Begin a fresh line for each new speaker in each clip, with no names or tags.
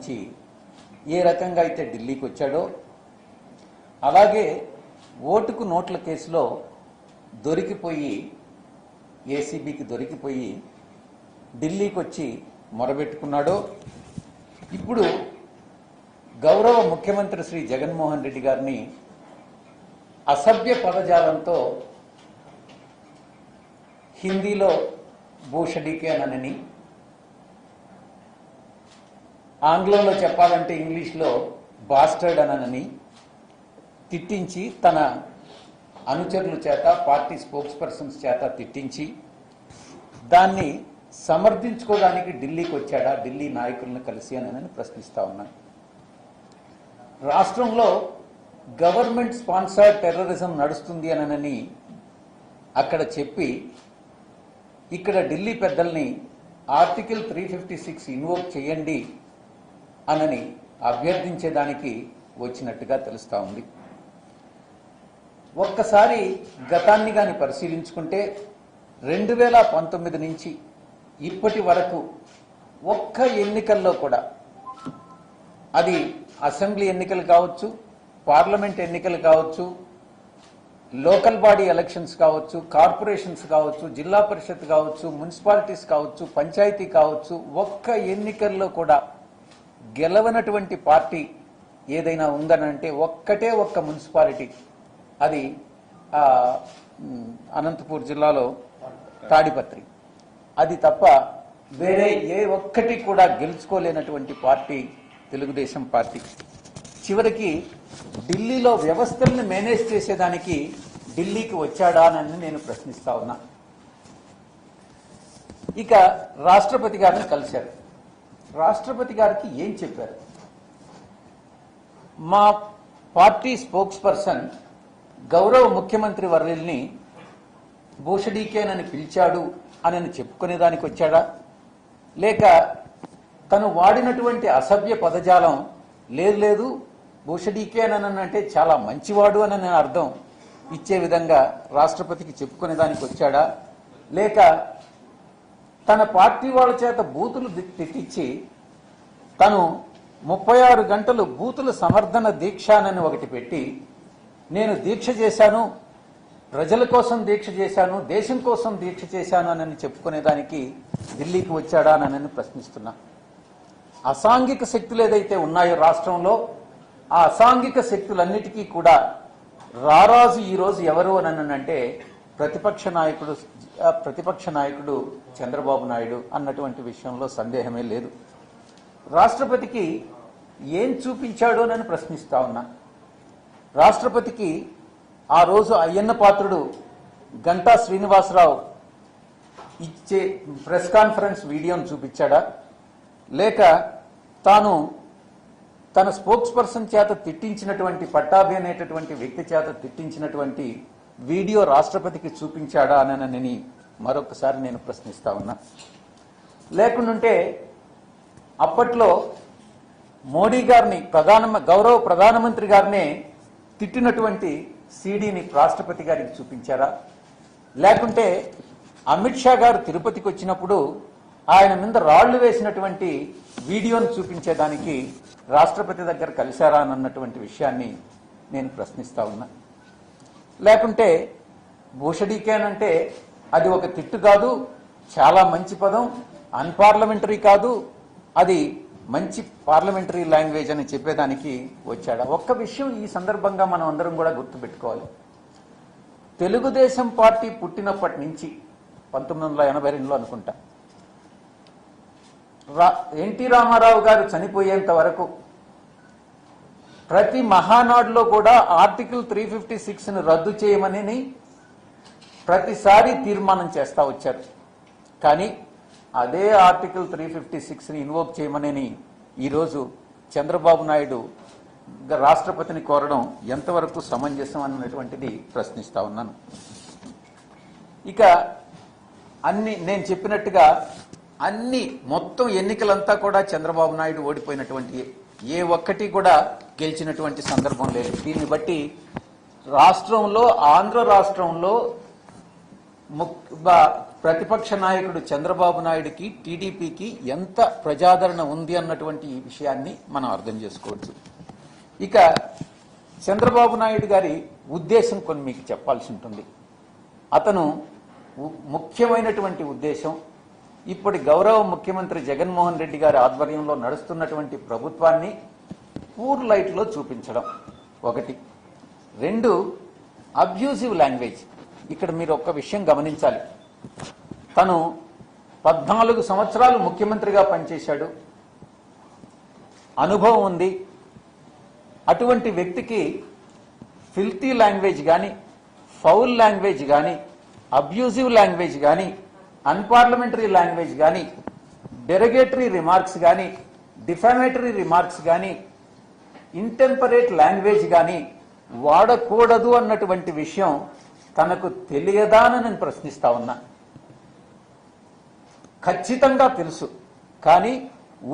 నుంచి ఏ రకంగా అయితే ఢిల్లీకి వచ్చాడో అలాగే ఓటుకు నోట్ల కేసులో దొరికిపోయి ఏసీబీకి దొరికిపోయి ఢిల్లీకి వచ్చి మొరబెట్టుకున్నాడో ఇప్పుడు గౌరవ ముఖ్యమంత్రి శ్రీ జగన్మోహన్ రెడ్డి గారిని అసభ్య పదజాలంతో హిందీలో భూషడికే అనని, ఆంగ్లంలో చెప్పాలంటే ఇంగ్లీష్లో బాస్టర్డ్ అనని తిట్టించి తన అనుచరుల చేత పార్టీ స్పోక్స్ పర్సన్స్ చేత తిట్టించి దాన్ని సమర్థించుకోవడానికి ఢిల్లీకి వచ్చాడా, ఢిల్లీ నాయకులను కలిసి అని ప్రశ్నిస్తా ఉన్నాను. రాష్ట్రంలో గవర్నమెంట్ స్పాన్సర్డ్ టెర్రరిజం నడుస్తుంది అనని అక్కడ చెప్పి ఇక్కడ ఢిల్లీ పెద్దల్ని ఆర్టికల్ 356 ఇన్వోక్ చేయండి అనని అభ్యర్థించేదానికి వచ్చినట్టుగా తెలుస్తా ఉంది. ఒక్కసారి గతాన్ని గాని పరిశీలించుకుంటే 2019 నుంచి ఇప్పటి వరకు ఒక్క ఎన్నికల్లో కూడా, అది అసెంబ్లీ ఎన్నికలు కావచ్చు, పార్లమెంట్ ఎన్నికలు కావచ్చు, లోకల్ బాడీ ఎలక్షన్స్ కావచ్చు, కార్పొరేషన్స్ కావచ్చు, జిల్లా పరిషత్ కావచ్చు, మున్సిపాలిటీస్ కావచ్చు, పంచాయతీ కావచ్చు, ఒక్క ఎన్నికల్లో కూడా గెలవనటువంటి పార్టీ ఏదైనా ఉందనంటే ఒక్కటే ఒక్క మున్సిపాలిటీ, అది అనంతపూర్ జిల్లాలో తాడిపత్రి. అది తప్ప వేరే ఏ ఒక్కటి కూడా గెలుచుకోలేనటువంటి పార్టీ తెలుగుదేశం పార్టీ. చివరికి ఢిల్లీలో వ్యవస్థల్ని మేనేజ్ చేసేదానికి ఢిల్లీకి వచ్చాడా అని నేను ప్రశ్నిస్తా ఉన్నా. ఇక రాష్ట్రపతి గారిని కలిశారు. రాష్ట్రపతి గారికి ఏం చెప్పారు? మా పార్టీ స్పోక్స్ పర్సన్ గౌరవ ముఖ్యమంత్రి వర్యుల్ని భూషడీకేనని పిలిచాడు అని చెప్పుకునేదానికి వచ్చాడా, లేక తను వాడినటువంటి అసభ్య పదజాలం లేదు భూషడీకేనంటే చాలా మంచివాడు అని నేను అర్థం ఇచ్చే విధంగా రాష్ట్రపతికి చెప్పుకునేదానికి వచ్చాడా, లేక తన పార్టీ వాళ్ళ చేత బూతులు తిట్టించి తను 36 గంటలు బూతుల సమర్థన దీక్షానని ఒకటి పెట్టి నేను దీక్ష చేశాను, ప్రజల కోసం దీక్ష చేశాను, దేశం కోసం దీక్ష చేశాను అని చెప్పుకునేదానికి ఢిల్లీకి వచ్చాడా అని ప్రశ్నిస్తున్నా. అసాంఘిక శక్తులు ఏదైతే ఉన్నాయో రాష్ట్రంలో, ఆ అసాంఘిక శక్తులన్నిటికీ కూడా రారాజు ఈరోజు ఎవరు అని అంటే ప్రతిపక్ష నాయకుడు చంద్రబాబు నాయుడు అన్నటువంటి విషయంలో సందేహమే లేదు. రాష్ట్రపతికి ఏం చూపించాడో అని ప్రశ్నిస్తా ఉన్నా. రాష్ట్రపతికి ఆ రోజు అయ్యన్న పాత్రుడు గంటా శ్రీనివాసరావు ఇచ్చే ప్రెస్ కాన్ఫరెన్స్ వీడియోను చూపించాడా, లేక తాను తన స్పోక్స్ పర్సన్ చేత తిట్టించినటువంటి పట్టాభి అనేటటువంటి వ్యక్తి చేత తిట్టించినటువంటి వీడియో రాష్ట్రపతికి చూపించాడా అని మరొకసారి నేను ప్రశ్నిస్తా ఉన్నా. లేకుంటే అప్పట్లో మోడీ గారిని గౌరవ ప్రధానమంత్రి గారినే తిట్టినటువంటి సీడీని రాష్ట్రపతి గారికి చూపించారా, లేకుంటే అమిత్ షా గారు తిరుపతికి వచ్చినప్పుడు ఆయన మీద రాళ్లు వేసినటువంటి వీడియోను చూపించేదానికి రాష్ట్రపతి దగ్గర కలిశారా అన్నటువంటి విషయాన్ని నేను ప్రశ్నిస్తా ఉన్నా. లేకుంటే భూషడీకేనంటే అది ఒక తిట్టు కాదు, చాలా మంచి పదం, అన్పార్లమెంటరీ కాదు, అది మంచి పార్లమెంటరీ లాంగ్వేజ్ అని చెప్పేదానికి వచ్చాడా? ఒక్క విషయం ఈ సందర్భంగా మనం అందరం కూడా గుర్తుపెట్టుకోవాలి. తెలుగుదేశం పార్టీ పుట్టినప్పటి నుంచి 1982లో అనుకుంటా, ఎన్టీ రామారావు గారు చనిపోయేంత వరకు ప్రతి మహానాడులో కూడా ఆర్టికల్ 356ను రద్దు చేయమని ప్రతిసారి తీర్మానం చేస్తా వచ్చారు. కానీ అదే ఆర్టికల్ 356ని ఇన్వోక్ చేయమని ఈరోజు చంద్రబాబు నాయుడు రాష్ట్రపతిని కోరడం ఎంతవరకు సమంజసం అన్నటువంటిది ప్రశ్నిస్తా ఉన్నాను. ఇక నేను చెప్పినట్టుగా మొత్తం ఎన్నికలంతా కూడా చంద్రబాబు నాయుడు ఓడిపోయినటువంటి, ఏ ఒక్కటి కూడా గెలిచినటువంటి సందర్భం లేదు. దీన్ని బట్టి రాష్ట్రంలో, ఆంధ్ర రాష్ట్రంలో ప్రతిపక్ష నాయకుడు చంద్రబాబు నాయుడికి టీడీపీకి ఎంత ప్రజాదరణ ఉంది అన్నటువంటి ఈ విషయాన్ని మనం అర్థం చేసుకోవచ్చు. ఇక చంద్రబాబు నాయుడు గారి ఉద్దేశం కొన్ని మీకు చెప్పాల్సి ఉంటుంది. అతను ముఖ్యమైనటువంటి ఉద్దేశం ఇప్పటి గౌరవ ముఖ్యమంత్రి జగన్మోహన్ రెడ్డి గారి ఆధ్వర్యంలో నడుస్తున్నటువంటి ప్రభుత్వాన్ని పూర్ లైట్లో చూపించడం ఒకటి. రెండు, అబ్యూజివ్ లాంగ్వేజ్. ఇక్కడ మీరు ఒక్క విషయం గమనించాలి. తను 14 సంవత్సరాలు ముఖ్యమంత్రిగా పనిచేశాడు, అనుభవం ఉంది. అటువంటి వ్యక్తికి ఫిల్తీ లాంగ్వేజ్ కానీ, ఫౌల్ లాంగ్వేజ్ కానీ, అబ్యూజివ్ లాంగ్వేజ్ కానీ, అన్పార్లమెంటరీ లాంగ్వేజ్ కానీ, డెరగేటరీ రిమార్క్స్ కానీ, డిఫామేటరీ రిమార్క్స్ కానీ, ఇంటెంపరేట్ లాంగ్వేజ్ కానీ వాడకూడదు అన్నటువంటి విషయం తనకు తెలియదా అని నేను ప్రశ్నిస్తా ఉన్నా. ఖచ్చితంగా తెలుసు, కానీ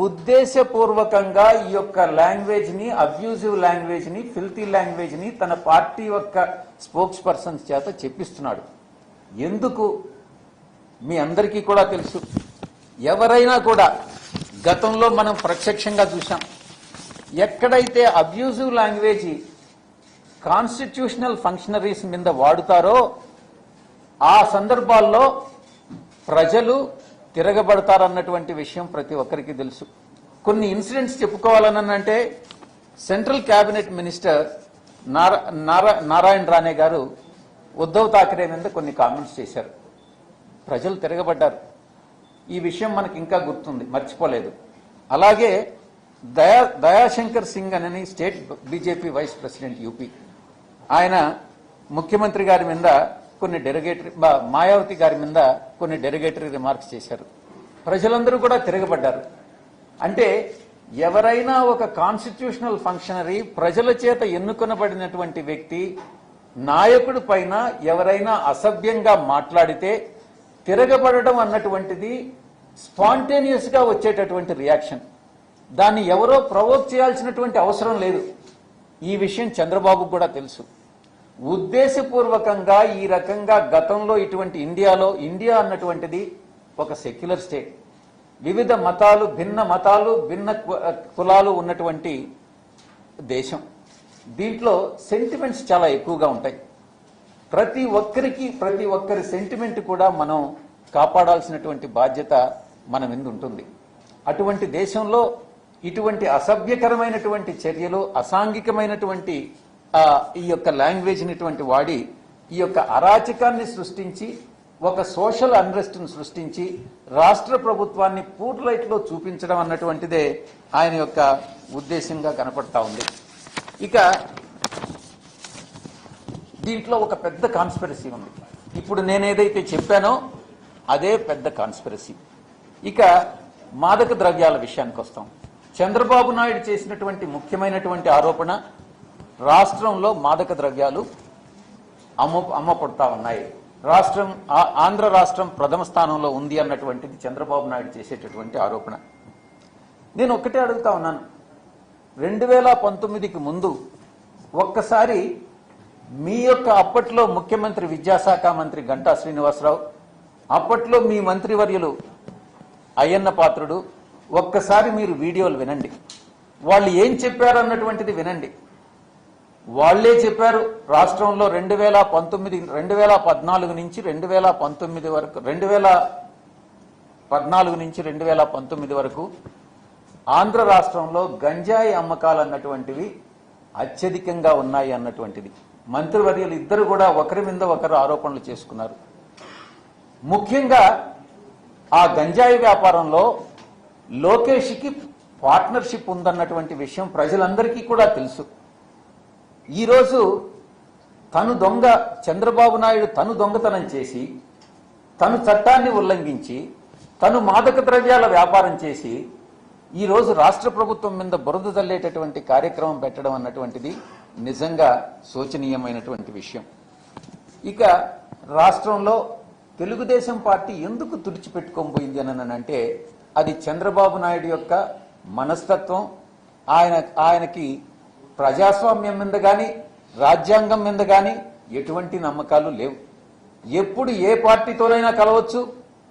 ఉద్దేశపూర్వకంగా ఈ యొక్క లాంగ్వేజ్ ని, అబ్యూజివ్ లాంగ్వేజ్ ని, ఫిల్తీ లాంగ్వేజ్ ని తన పార్టీ యొక్క స్పోక్స్ పర్సన్స్ చేత చెప్పిస్తున్నాడు. ఎందుకు మీ అందరికీ కూడా తెలుసు. ఎవరైనా కూడా గతంలో మనం ప్రత్యక్షంగా చూసాం. ఎక్కడైతే అబ్యూజివ్ లాంగ్వేజ్ కాన్స్టిట్యూషనల్ ఫంక్షనరీస్ మీద వాడుతారో ఆ సందర్భాల్లో ప్రజలు తిరగబడతారన్నటువంటి విషయం ప్రతి ఒక్కరికి తెలుసు. కొన్ని ఇన్సిడెంట్స్ చెప్పుకోవాలనంటే central cabinet minister Narayan Rane garu Uddhav Thackeray మీద కొన్ని కామెంట్స్ చేశారు. ప్రజలు తిరగబడ్డారు. ఈ విషయం మనకి ఇంకా గుర్తుంది, మర్చిపోలేదు. అలాగే దయాశంకర్ సింగ్ అని state BJP vice president UP, ఆయన ముఖ్యమంత్రి గారి మీద కొన్ని డెరగేటరీ, మాయావతి గారి మీద కొన్ని డెరగేటరీ రిమార్క్స్ చేశారు. ప్రజలందరూ కూడా తిరగబడ్డారు. అంటే ఎవరైనా ఒక కాన్స్టిట్యూషనల్ ఫంక్షనరీ, ప్రజల చేత ఎన్నుకొనబడినటువంటి వ్యక్తి, నాయకుడి పైన ఎవరైనా అసభ్యంగా మాట్లాడితే తిరగబడడం అన్నటువంటిది స్పాంటేనియస్ గా వచ్చేటటువంటి రియాక్షన్. దాన్ని ఎవరో ప్రవోక్ చేయాల్సినటువంటి అవసరం లేదు. ఈ విషయం చంద్రబాబుకు కూడా తెలుసు. ఉద్దేశపూర్వకంగా ఈ రకంగా గతంలో ఇటువంటి ఇండియా అన్నటువంటిది ఒక సెక్యులర్ స్టేట్, వివిధ మతాలు, భిన్న కులాలు ఉన్నటువంటి దేశం. దీంట్లో సెంటిమెంట్స్ చాలా ఎక్కువగా ఉంటాయి. ప్రతి ఒక్కరి సెంటిమెంట్ కూడా మనం కాపాడాల్సినటువంటి బాధ్యత మన మీద ఉంటుంది. అటువంటి దేశంలో ఇటువంటి అసభ్యకరమైనటువంటి చర్యలు, అసాంఘికమైనటువంటి ఈ యొక్క లాంగ్వేజ్ ఇటువంటి వాడి ఈ యొక్క అరాచకాన్ని సృష్టించి, ఒక సోషల్ అన్రెస్ట్ ను సృష్టించి రాష్ట్ర ప్రభుత్వాన్ని పూర్ లైట్ లో చూపించడం అన్నటువంటిదే ఆయన యొక్క ఉద్దేశంగా కనపడతా ఉంది. ఇక దీంట్లో ఒక పెద్ద కాన్స్పిరసీ ఉంది. ఇప్పుడు నేనేదైతే చెప్పానో అదే పెద్ద కాన్స్పిరసీ. ఇక మాదక ద్రవ్యాల విషయానికి వస్తాం. చంద్రబాబు నాయుడు చేసినటువంటి ముఖ్యమైనటువంటి ఆరోపణ, రాష్ట్రంలో మాదక ద్రవ్యాలు అమ్మపడతా ఉన్నాయి. ఆంధ్ర రాష్ట్రం ప్రథమ స్థానంలో ఉంది అన్నటువంటిది చంద్రబాబు నాయుడు చేసేటటువంటి ఆరోపణ. నేను ఒక్కటే అడుగుతా ఉన్నాను, 2019కి ముందు ఒక్కసారి మీ యొక్క అప్పట్లో ముఖ్యమంత్రి, విద్యాశాఖ మంత్రి గంటా శ్రీనివాసరావు, అప్పట్లో మీ మంత్రివర్యులు అయ్యన్న పాత్రుడు, ఒక్కసారి మీరు వీడియోలు వినండి. వాళ్ళు ఏం చెప్పారు అన్నటువంటిది వినండి. వాళ్లే చెప్పారు, రాష్ట్రంలో 2014 నుంచి 2019 వరకు, 2014 నుంచి 2019 వరకు ఆంధ్ర రాష్ట్రంలో గంజాయి అమ్మకాలు అన్నటువంటివి అత్యధికంగా ఉన్నాయి అన్నటువంటిది. మంత్రివర్యులు ఇద్దరు కూడా ఒకరి మీద ఒకరు ఆరోపణలు చేసుకున్నారు. ముఖ్యంగా ఆ గంజాయి వ్యాపారంలో లోకేష్కి పార్ట్నర్షిప్ ఉందన్నటువంటి విషయం ప్రజలందరికీ కూడా తెలుసు. ఈరోజు చంద్రబాబు నాయుడు తను దొంగతనం చేసి, తను చట్టాన్ని ఉల్లంఘించి, తను మాదక ద్రవ్యాల వ్యాపారం చేసి ఈరోజు రాష్ట్ర ప్రభుత్వం మీద బురద జల్లేటటువంటి కార్యక్రమం పెట్టడం అన్నటువంటిది నిజంగా శోచనీయమైనటువంటి విషయం. ఇక రాష్ట్రంలో తెలుగుదేశం పార్టీ ఎందుకు తుడిచిపెట్టుకోబోయింది అని అంటే అది చంద్రబాబు నాయుడు యొక్క మనస్తత్వం. ఆయనకి ప్రజాస్వామ్యం మీద కానీ, రాజ్యాంగం మీద కానీ ఎటువంటి నమ్మకాలు లేవు. ఎప్పుడు ఏ పార్టీతోనైనా కలవచ్చు,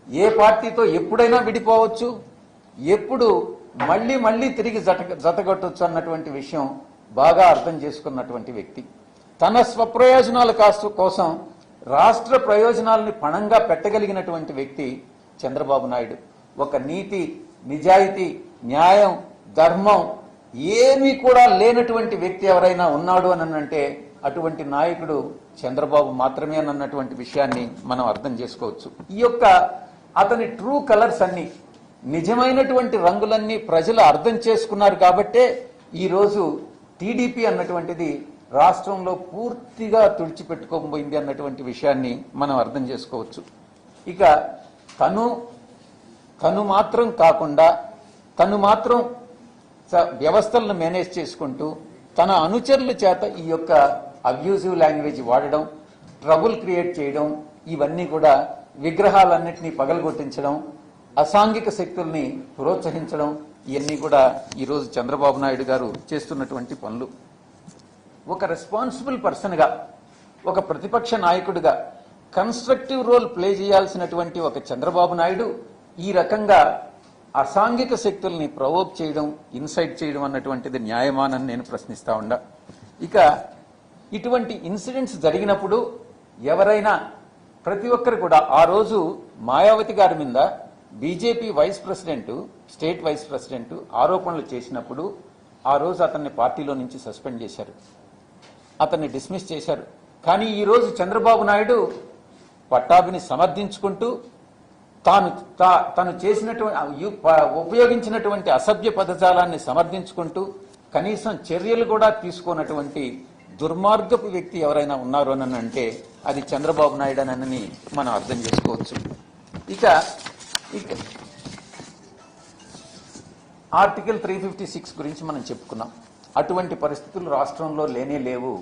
ఏ పార్టీతో ఎప్పుడైనా విడిపోవచ్చు, ఎప్పుడు మళ్ళీ మళ్ళీ తిరిగి జతగట్టొచ్చు అన్నటువంటి విషయం బాగా అర్థం చేసుకున్నటువంటి వ్యక్తి. తన స్వప్రయోజనాల కోసం రాష్ట్ర ప్రయోజనాలని పణంగా పెట్టగలిగినటువంటి వ్యక్తి చంద్రబాబు నాయుడు. ఒక నీతి, నిజాయితీ, న్యాయం, ధర్మం ఏమీ కూడా లేనటువంటి వ్యక్తి ఎవరైనా ఉన్నాడు అని అంటే అటువంటి నాయకుడు చంద్రబాబు మాత్రమే అన్నటువంటి విషయాన్ని మనం అర్థం చేసుకోవచ్చు. ఈ యొక్క అతని ట్రూ కలర్స్ అన్ని, నిజమైనటువంటి రంగులన్నీ ప్రజలు అర్థం చేసుకున్నారు కాబట్టే ఈరోజు టీడీపీ అన్నటువంటిది రాష్ట్రంలో పూర్తిగా తుడిచిపెట్టుకోబోయింది అన్నటువంటి విషయాన్ని మనం అర్థం చేసుకోవచ్చు. ఇక తను మాత్రం కాకుండా తను మాత్రం వ్యవస్థలను మేనేజ్ చేసుకుంటూ తన అనుచరుల చేత ఈ యొక్క అబ్యూజివ్ లాంగ్వేజ్ వాడడం, ట్రబుల్ క్రియేట్ చేయడం, ఇవన్నీ కూడా విగ్రహాలన్నింటినీ పగలగొట్టించడం, అసాంఘిక శక్తుల్ని ప్రోత్సహించడం, ఇవన్నీ కూడా ఈరోజు చంద్రబాబు నాయుడు గారు చేస్తున్నటువంటి పనులు. ఒక రెస్పాన్సిబుల్ పర్సన్గా, ఒక ప్రతిపక్ష నాయకుడిగా కన్స్ట్రక్టివ్ రోల్ ప్లే చేయాల్సినటువంటి ఒక చంద్రబాబు నాయుడు ఈ రకంగా అసాంఘిక శక్తుల్ని ప్రవోక్ చేయడం, ఇన్సైట్ చేయడం అన్నటువంటిది న్యాయమానని నేను ప్రశ్నిస్తా ఉండా. ఇక ఇటువంటి ఇన్సిడెంట్స్ జరిగినప్పుడు ఎవరైనా ప్రతి ఒక్కరు కూడా ఆ రోజు మాయావతి గారి మీద BJP vice president, state vice president ఆరోపణలు చేసినప్పుడు ఆ రోజు అతన్ని పార్టీలో నుంచి సస్పెండ్ చేశారు, అతన్ని డిస్మిస్ చేశారు. కానీ ఈరోజు చంద్రబాబు నాయుడు పట్టాభిని సమర్థించుకుంటూ తాను చేసినటువంటి ఉపయోగించినటువంటి అసభ్య పదజాలాన్ని సమర్థించుకుంటూ కనీసం చర్యలు కూడా తీసుకోనటువంటి దుర్మార్గపు వ్యక్తి ఎవరైనా ఉన్నారు అని అంటే అది చంద్రబాబు నాయుడు అని మనం అర్థం చేసుకోవచ్చు. ఇక ఆర్టికల్ 356 గురించి మనం చెప్పుకున్నాం. అటువంటి పరిస్థితులు రాష్ట్రంలో లేనే లేవు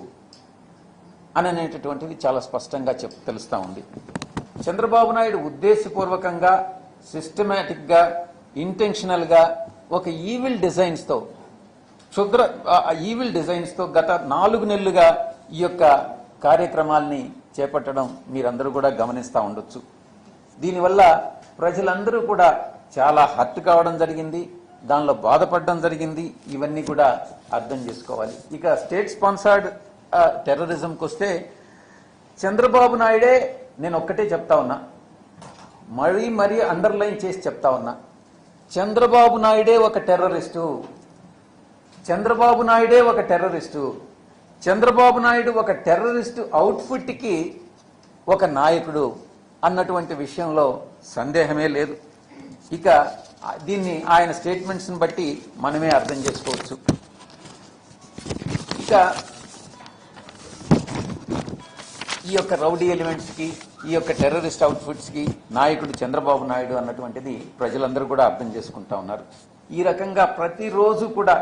అని అనేటటువంటిది చాలా స్పష్టంగా తెలుస్తా ఉంది. చంద్రబాబు నాయుడు ఉద్దేశపూర్వకంగా, సిస్టమేటిక్గా, ఇంటెన్షనల్గా ఒక ఈవిల్ డిజైన్స్తో గత 4 నెలలుగా ఈ యొక్క కార్యక్రమాల్ని చేపట్టడం మీరందరూ కూడా గమనిస్తూ ఉండొచ్చు. దీనివల్ల ప్రజలందరూ కూడా చాలా హర్ట్ కావడం జరిగింది, దానిలో బాధపడడం జరిగింది. ఇవన్నీ కూడా అర్థం చేసుకోవాలి. ఇక స్టేట్ స్పాన్సర్డ్ టెర్రరిజంకి వస్తే చంద్రబాబు నాయుడే, నేను ఒక్కటే చెప్తా ఉన్నా, మరీ అండర్లైన్ చేసి చెప్తా ఉన్నా, చంద్రబాబు నాయుడే ఒక టెర్రరిస్టు, చంద్రబాబు నాయుడే ఒక టెర్రరిస్టు, చంద్రబాబు నాయుడు ఒక టెర్రరిస్టు అవుట్ఫిట్కి ఒక నాయకుడు అన్నటువంటి విషయంలో సందేహమే లేదు. ఇక దీన్ని ఆయన స్టేట్మెంట్స్ని బట్టి మనమే అర్థం చేసుకోవచ్చు. ఇక ఈ యొక్క రౌడీ ఎలిమెంట్స్కి, ఈ యొక్క టెర్రరిస్ట్ అవుట్ఫిట్స్కి నాయకుడు చంద్రబాబు నాయుడు అన్నటువంటిది ప్రజలందరూ కూడా అర్థం చేసుకుంటా ఉన్నారు. ఈ రకంగా ప్రతిరోజు కూడా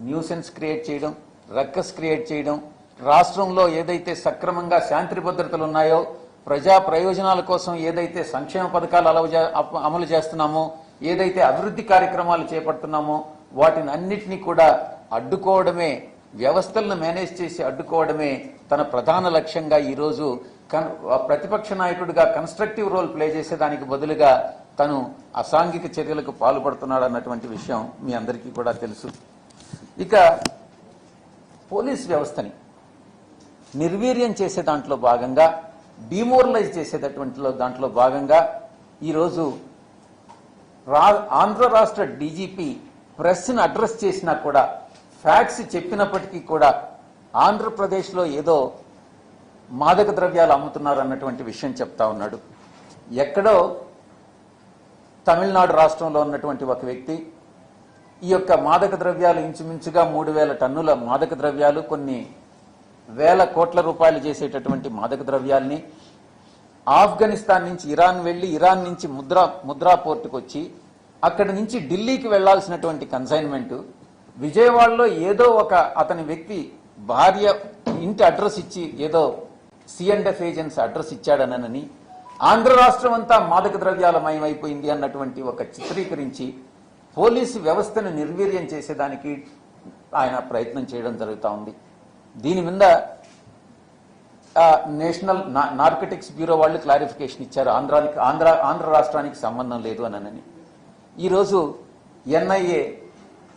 న్యూసెన్స్ క్రియేట్ చేయడం, రక్కస్ క్రియేట్ చేయడం, రాష్ట్రంలో ఏదైతే సక్రమంగా శాంతి భద్రతలు ఉన్నాయో, ప్రజా ప్రయోజనాల కోసం ఏదైతే సంక్షేమ పథకాలు అమలు చేస్తున్నామో, ఏదైతే అభివృద్ధి కార్యక్రమాలు చేపడుతున్నామో వాటిని అన్నిటినీ కూడా అడ్డుకోవడమే, వ్యవస్థలను మేనేజ్ చేసి అడ్డుకోవడమే తన ప్రధాన లక్ష్యంగా ఈరోజు ప్రతిపక్ష నాయకుడిగా కన్స్ట్రక్టివ్ రోల్ ప్లే చేసేదానికి బదులుగా తను అసాంఘిక చర్యలకు పాల్పడుతున్నాడు అన్నటువంటి విషయం మీ అందరికీ కూడా తెలుసు. ఇక పోలీస్ వ్యవస్థని నిర్వీర్యం చేసే దాంట్లో భాగంగా, డిమోరలైజ్ చేసేటటువంటి దాంట్లో భాగంగా ఈరోజు ఆంధ్ర రాష్ట్ర డీజీపీ ప్రెస్ని అడ్రస్ చేసినా కూడా, ఫ్యాక్ట్స్ చెప్పినప్పటికీ కూడా ఆంధ్రప్రదేశ్లో ఏదో మాదక ద్రవ్యాలు అమ్ముతున్నారు అన్నటువంటి విషయం చెప్తా ఉన్నాడు. ఎక్కడో తమిళనాడు రాష్ట్రంలో ఉన్నటువంటి ఒక వ్యక్తి ఈ యొక్క మాదక ద్రవ్యాలు ఇంచుమించుగా 3000 టన్నుల మాదక ద్రవ్యాలు, కొన్ని వేల కోట్ల రూపాయలు చేసేటటువంటి మాదక ద్రవ్యాల్ని ఆఫ్ఘనిస్తాన్ నుంచి ఇరాన్ వెళ్లి, ఇరాన్ నుంచి ముద్రా పోర్టుకు వచ్చి అక్కడి నుంచి ఢిల్లీకి వెళ్లాల్సినటువంటి కన్సైన్మెంట్ విజయవాడలో ఏదో ఒక అతని వ్యక్తి భార్య ఇంటి అడ్రస్ ఇచ్చి ఏదో C&F ఏజెన్సీ అడ్రస్ ఇచ్చాడనని ఆంధ్ర రాష్ట్రం అంతా మాదక ద్రవ్యాలమయమైపోయింది అన్నటువంటి ఒక చిత్రీకరించి పోలీసు వ్యవస్థను నిర్వీర్యం చేసేదానికి ఆయన ప్రయత్నం చేయడం జరుగుతూ ఉంది. దీని మీద నేషనల్ నార్కటిక్స్ బ్యూరో వాళ్ళు క్లారిఫికేషన్ ఇచ్చారు, ఆంధ్ర రాష్ట్రానికి సంబంధం లేదు అని. ఈరోజు ఎన్ఐఏ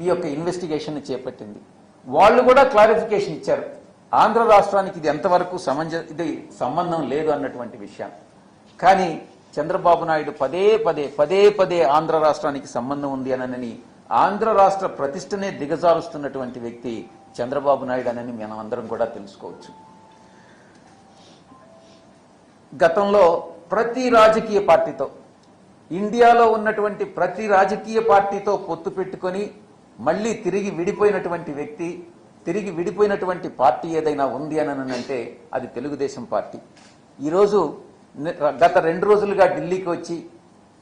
ఈ యొక్క ఇన్వెస్టిగేషన్ చేపట్టింది. వాళ్ళు కూడా క్లారిఫికేషన్ ఇచ్చారు, ఆంధ్ర రాష్ట్రానికి ఇది ఎంతవరకు ఇది సంబంధం లేదు అన్నటువంటి విషయం. కానీ చంద్రబాబు నాయుడు పదే పదే ఆంధ్ర రాష్ట్రానికి సంబంధం ఉంది అని ఆంధ్ర రాష్ట్ర ప్రతిష్టనే దిగజారుస్తున్నటువంటి వ్యక్తి చంద్రబాబు నాయుడు అని మనం అందరం కూడా తెలుసుకోవచ్చు. గతంలో ప్రతి రాజకీయ పార్టీతో, ఇండియాలో ఉన్నటువంటి ప్రతి రాజకీయ పార్టీతో పొత్తు పెట్టుకొని మళ్ళీ తిరిగి విడిపోయినటువంటి వ్యక్తి, తిరిగి విడిపోయినటువంటి పార్టీ ఏదైనా ఉంది అని అంటే అది తెలుగుదేశం పార్టీ. ఈరోజు గత 2 రోజులుగా ఢిల్లీకి వచ్చి